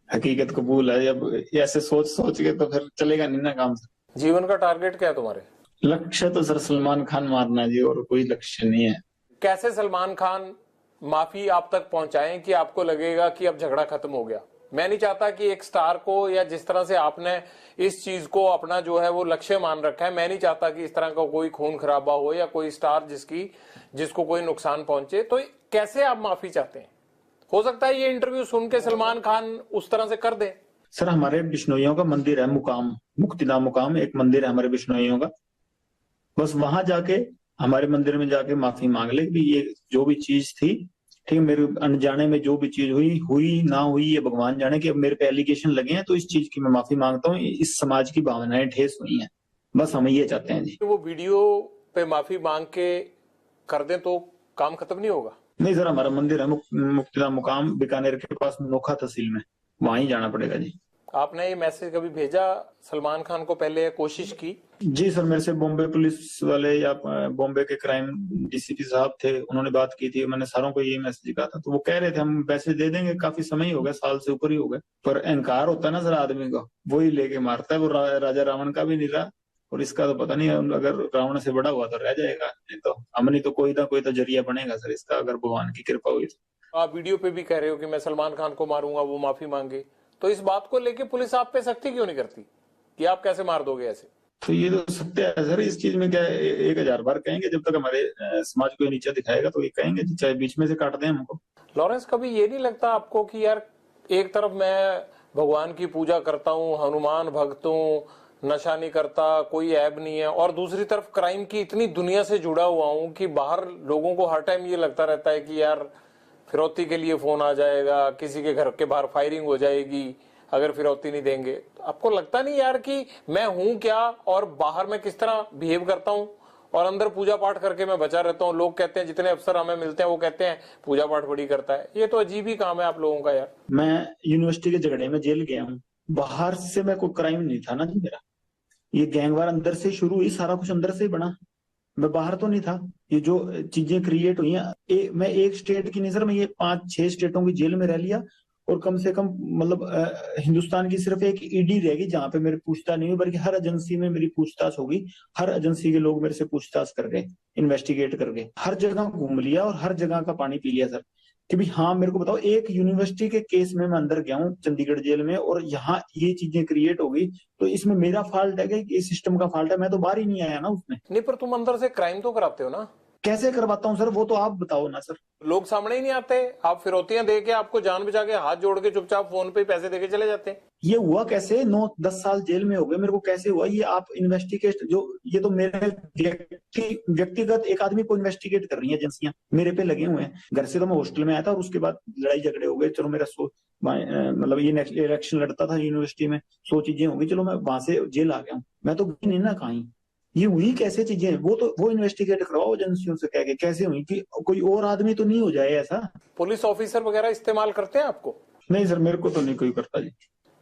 हकीकत कबूल है। अब ऐसे सोच सोच के तो फिर चलेगा नहीं ना काम सर। जीवन का टारगेट क्या है तुम्हारे? लक्ष्य तो सर सलमान खान मारना जी, और कोई लक्ष्य नहीं है। कैसे सलमान खान माफी आप तक पहुंचाएं कि आपको लगेगा कि अब झगड़ा खत्म हो गया? मैं नहीं चाहता कि एक स्टार को, या जिस तरह से आपने इस चीज को अपना जो है वो लक्ष्य मान रखा है, मैं नहीं चाहता कि इस तरह का कोई खून खराबा हो या कोई स्टार जिसको कोई नुकसान पहुंचे। तो कैसे आप माफी चाहते हैं? हो सकता है ये इंटरव्यू सुन के सलमान खान उस तरह से कर दे। सर हमारे बिश्नोइयों का मंदिर है मुकाम, मुक्तिधाम मुकाम एक मंदिर है हमारे बिश्नोइयों का। बस वहां जाके, हमारे मंदिर में जाके माफी मांग ले कि ये जो भी चीज थी, ठीक, मेरे अनजाने में जो भी चीज हुई ना हुई, ये भगवान जाने। कि अब मेरे पे एलिगेशन लगे हैं तो इस चीज की मैं माफी मांगता हूँ। इस समाज की भावनाएं ठेस हुई हैं, बस हम ये चाहते हैं जी। वो वीडियो पे माफी मांग के कर दें तो काम खत्म नहीं होगा? नहीं सर, हमारा मंदिर है मुक्तिधाम मुकाम बीकानेर के पास नोखा तहसील में, वहां ही जाना पड़ेगा जी। आपने ये मैसेज कभी भेजा सलमान खान को पहले, कोशिश की? जी सर, मेरे से बॉम्बे पुलिस वाले या बॉम्बे के क्राइम डीसीपी साहब थे, उन्होंने बात की थी। मैंने सारों को ये मैसेज कहा था, तो वो कह रहे थे हम पैसे दे देंगे। काफी समय ही हो गया, साल से ऊपर ही हो गया, पर अहंकार होता है ना सर आदमी का, वो ही लेके मारता है। वो राजा रावण का भी नहीं रहा, और इसका तो पता नहीं, अगर रावण से बड़ा हुआ तो रह जाएगा, नहीं तो हम नहीं तो कोई ना कोई तो जरिया बनेगा सर इसका, अगर भगवान की कृपा हुई तो। आप वीडियो पे भी कह रहे हो कि मैं सलमान खान को मारूंगा, वो माफी मांगे, तो इस बात को लेके पुलिस आप पे सख्ती क्यों नहीं करती कि आप कैसे मार दोगे ऐसे? तो ये तो सत्य है सर, इस चीज में क्या है, 1000 बार कहेंगे, जब तक हमारे समाज को नीचा दिखाएगा तो ये कहेंगे, चाहे बीच में से काट दें हमको। लॉरेंस, कभी ये नहीं लगता आपको कि यार एक तरफ मैं भगवान की पूजा करता हूँ, हनुमान भक्त हूँ, नशा नहीं करता, कोई ऐब नहीं है, और दूसरी तरफ क्राइम की इतनी दुनिया से जुड़ा हुआ हूँ कि बाहर लोगों को हर टाइम ये लगता रहता है कि यार फिरौती के लिए फोन आ जाएगा, किसी के घर के बाहर फायरिंग हो जाएगी अगर फिरौती नहीं देंगे। तो आपको लगता नहीं यार कि मैं हूं क्या और बाहर मैं किस तरह बिहेव करता हूं, और अंदर पूजा पाठ करके मैं बचा रहता हूं? लोग कहते हैं, जितने अफसर हमें मिलते हैं वो कहते हैं पूजा पाठ बड़ी करता है। ये तो अजीब ही काम है आप लोगों का यार। मैं यूनिवर्सिटी के झगड़े में जेल गया हूँ, बाहर से मैं कोई क्राइम नहीं था ना जी मेरा। ये गैंगवार अंदर से शुरू हुई, सारा कुछ अंदर से ही बना, मैं बाहर तो नहीं था। ये जो चीजें क्रिएट हुई हैं, मैं एक स्टेट की नहीं सर, मैं ये 5-6 स्टेटों की जेल में रह लिया, और कम से कम मतलब हिंदुस्तान की सिर्फ एक ईडी रहेगी जहां पे मेरी पूछताछ नहीं हुई, बल्कि हर एजेंसी में मेरी पूछताछ होगी। हर एजेंसी के लोग मेरे से पूछताछ कर गए, इन्वेस्टिगेट कर गए, हर जगह घूम लिया और हर जगह का पानी पी लिया सर। कि भाई हाँ, मेरे को बताओ, एक यूनिवर्सिटी के केस में मैं अंदर गया हूँ चंडीगढ़ जेल में, और यहाँ ये चीजें क्रिएट हो गई, तो इसमें मेरा फॉल्ट है कि इस सिस्टम का फॉल्ट है? मैं तो बाहर ही नहीं आया ना उसमें। नहीं, पर तुम अंदर से क्राइम तो कराते हो ना? कैसे करवाता हूँ सर, वो तो आप बताओ ना सर। लोग सामने ही नहीं आते, आप फिरौतियां दे के, आपको जान बचा के, हाथ जोड़ के चुपचाप फोन पे पैसे देके चले जाते हैं। ये हुआ कैसे? 9-10 साल जेल में हो गए, मेरे को कैसे हुआ ये? आप इन्वेस्टिगेट, जो ये तो मेरे व्यक्तिगत एक आदमी को इन्वेस्टिगेट कर रही है एजेंसियां, मेरे पे लगे हुए हैं। घर से तो मैं हॉस्टल में आया था, और उसके बाद लड़ाई झगड़े हो गए, चलो मेरा मतलब ये नेक्स्ट इलेक्शन लड़ता था यूनिवर्सिटी में, 100 चीजें हो गई, चलो मैं वहां से जेल आ गया हूँ। मैं तो नहीं ना कहीं, ये हुई कैसे चीजें? वो इन्वेस्टिगेट करवाओ एजेंसियों से कह के, कैसे हुई? कि कोई और आदमी तो नहीं हो जाए ऐसा? पुलिस ऑफिसर वगैरह इस्तेमाल करते हैं आपको? नहीं सर, मेरे को तो नहीं कोई करता जी।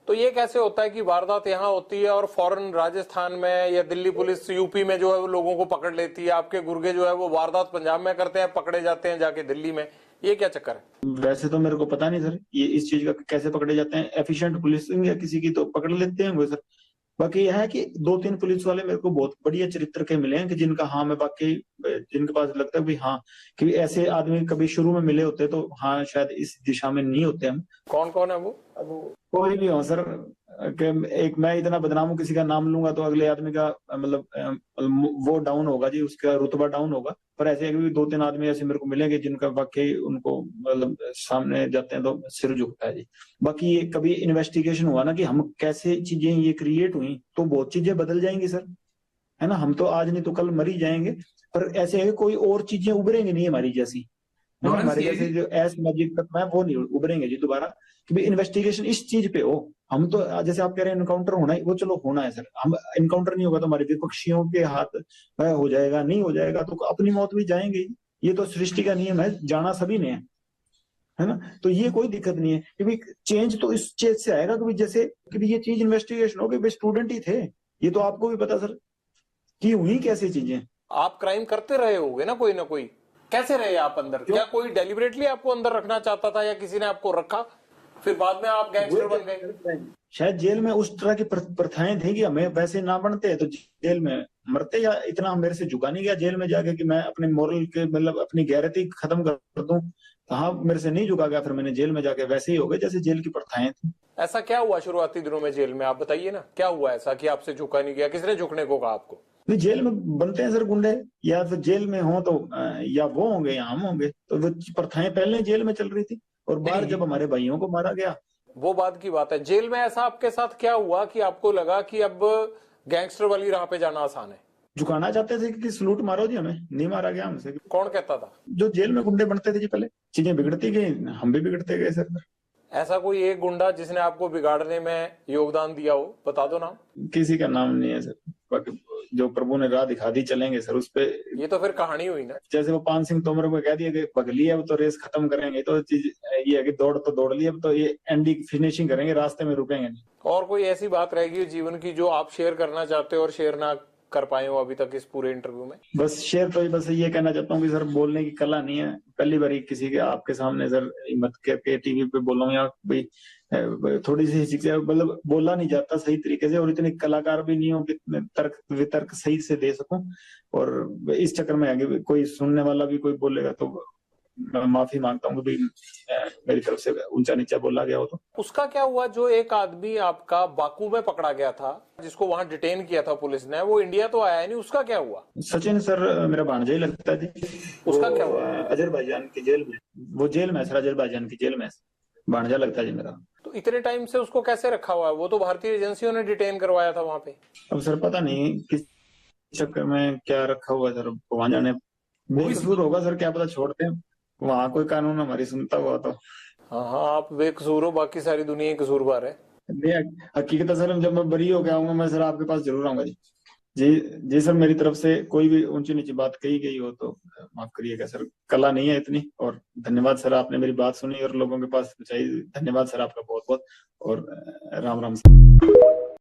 तो ये कैसे होता है कि वारदात यहाँ होती है और फौरन राजस्थान में या दिल्ली पुलिस यूपी में जो है वो लोगों को पकड़ लेती है, आपके गुर्गे जो है वो वारदात पंजाब में करते हैं, पकड़े जाते हैं जाके दिल्ली में? ये क्या चक्कर है? वैसे तो मेरे को पता नहीं सर, ये इस चीज का कैसे पकड़े जाते हैं। एफिशिएंट पुलिसिंग या किसी की तो पकड़ लेते हैं वो सर। बाकी यह है कि 2-3 पुलिस वाले मेरे को बहुत बढ़िया चरित्र के मिले हैं, कि जिनका हाँ मैं बाकी, जिनके पास लगता है भी हाँ कि ऐसे आदमी कभी शुरू में मिले होते तो हाँ शायद इस दिशा में नहीं होते हम। कौन कौन है वो? कोई भी हो सर, एक मैं इतना बदनाम हूं, किसी का नाम लूंगा तो अगले आदमी का मतलब वो डाउन होगा जी, उसका रुतबा डाउन होगा। पर ऐसे 2-3 आदमी ऐसे मेरे को मिलेंगे जिनका वाकई उनको मतलब सामने जाते हैं तो सिर झुकता है जी। बाकी ये कभी इन्वेस्टिगेशन हुआ ना कि हम कैसे चीजें ये क्रिएट हुई, तो बहुत चीजें बदल जाएंगी सर, है ना। हम तो आज नहीं तो कल मर ही जाएंगे, पर ऐसे है कोई और चीजें उभरेंगी नहीं हमारी जैसी, हमारे जैसे जो एस मैजिक तक में वो नहीं उभरेंगे जी दोबारा। कि भाई इन्वेस्टिगेशन इस चीज पे हो। हम तो जैसे आप कह रहे हैं इनकाउंटर होना है, वो चलो होना है सर, हम इनकाउंटर नहीं होगा तो हमारे विपक्षियों के हाथ हो जाएगा, नहीं हो जाएगा तो अपनी मौत भी जाएंगे। ये तो सृष्टि का नियम है, जाना सभी ने है ना। तो ये कोई दिक्कत नहीं है कि भाई चेंज तो इस चीज से आएगा कि जैसे कि ये चीज इन्वेस्टिगेशन हो गई, स्टूडेंट ही थे, ये तो आपको भी पता सर कि हुई कैसी चीजें। आप क्राइम करते रहे होगे ना कोई ना कोई, कैसे रहे आप अंदर? क्या कोई डेलिबरेटली आपको अंदर रखना चाहता था या किसी ने आपको रखा फिर बाद में आप गैंगस्टर बन गए? शायद जेल में उस तरह की प्रथाएं थी कि हमें वैसे ना बनते तो जेल में मरते, या इतना मेरे से झुका नहीं गया जेल में जाके कि मैं अपने मोरल के मतलब अपनी गैरती खत्म कर दूं। कहाँ मेरे से नहीं झुका गया, फिर मैंने जेल में जाके वैसे ही हो गए जैसे जेल की प्रथाएं थी। ऐसा क्या हुआ शुरुआती दिनों में जेल में, आप बताइए ना, क्या हुआ ऐसा कि आपसे झुका नहीं गया? किसने झुकने को कहा आपको? नहीं, जेल में बनते हैं सर गुंडे, या फिर जेल में हो तो या वो होंगे या हम होंगे, तो वो प्रथाएं पहले जेल में चल रही थी। और बाहर जब हमारे भाइयों को मारा गया, वो बात की बात है। जेल में ऐसा आपके साथ क्या हुआ कि आपको लगा कि अब गैंगस्टर वाली राह पे जाना आसान है? झुकाना चाहते थे कि सलूट मारो जी, हमें नहीं मारा गया हमसे। कौन कहता था? जो जेल में गुंडे बनते थे जी, पहले चीजें बिगड़ती गई, हम भी बिगड़ते गए सर। ऐसा कोई एक गुंडा जिसने आपको बिगाड़ने में योगदान दिया हो, बता दो नाम। किसी का नाम नहीं है सर, बाकी जो प्रभु ने राह दिखा दी चलेंगे सर उस पे। ये तो फिर कहानी हुई ना। जैसे वो पान सिंह तोमर को कह दिया कि भगली है, अब तो रेस खत्म करेंगे, तो चीज ये है कि दौड़ तो दौड़ ली, अब तो ये एंडी फिनिशिंग करेंगे, रास्ते में रुकेंगे नहीं। और कोई ऐसी बात रहेगी जीवन की जो आप शेयर करना चाहते हो और शेयर ना कर पाए हो अभी तक इस पूरे इंटरव्यू में? बस शेयर तो बस ये कहना चाहता हूँ कि सर बोलने की कला नहीं है। पहली बार किसी के आपके सामने सर हिम्मत करके टीवी पे बोलूं, या भाई थोड़ी सी शिक्षा, मतलब बोला नहीं जाता सही तरीके से, और इतने कलाकार भी नहीं हो कि तर्क वितर्क सही से दे सकूं। और इस चक्कर में आगे कोई सुनने वाला भी कोई बोलेगा तो मैं माफी मांगता हूँ कि मेरी तरफ से ऊंचा नीचा बोला गया हो तो। उसका क्या हुआ जो एक आदमी आपका बाकू में पकड़ा गया था, जिसको वहां डिटेन किया था पुलिस ने, वो इंडिया तो आया नहीं, उसका क्या हुआ? सचिन सर मेरा भांजा ही लगता है जी। उसका क्या हुआ? अजरबैजान की जेल में, वो जेल में सर, अजरबैजान की जेल में भांजा लगता है जी मेरा। तो इतने टाइम से उसको कैसे रखा हुआ है? वो तो भारतीय एजेंसियों ने डिटेन करवाया था वहां पे। अब सर पता नहीं किस चक्कर में क्या रखा हुआ है सर, वहां जाने बेकसूर होगा सर, क्या पता, छोड़ते हैं वहां कोई कानून हमारी सुनता हुआ तो। हाँ हाँ, आप बेकसूर हो, बाकी सारी दुनिया कसूरवार है। नहीं, हकीकत सर जब मैं बरी होकर आऊंगा मैं सर आपके पास जरूर आऊंगा जी। जी जी सर, मेरी तरफ से कोई भी ऊंची नीची बात कही गई हो तो माफ करिएगा सर, कला नहीं है इतनी। और धन्यवाद सर, आपने मेरी बात सुनी और लोगों के पास पहुंचाई। धन्यवाद सर आपका बहुत बहुत, और राम राम सर।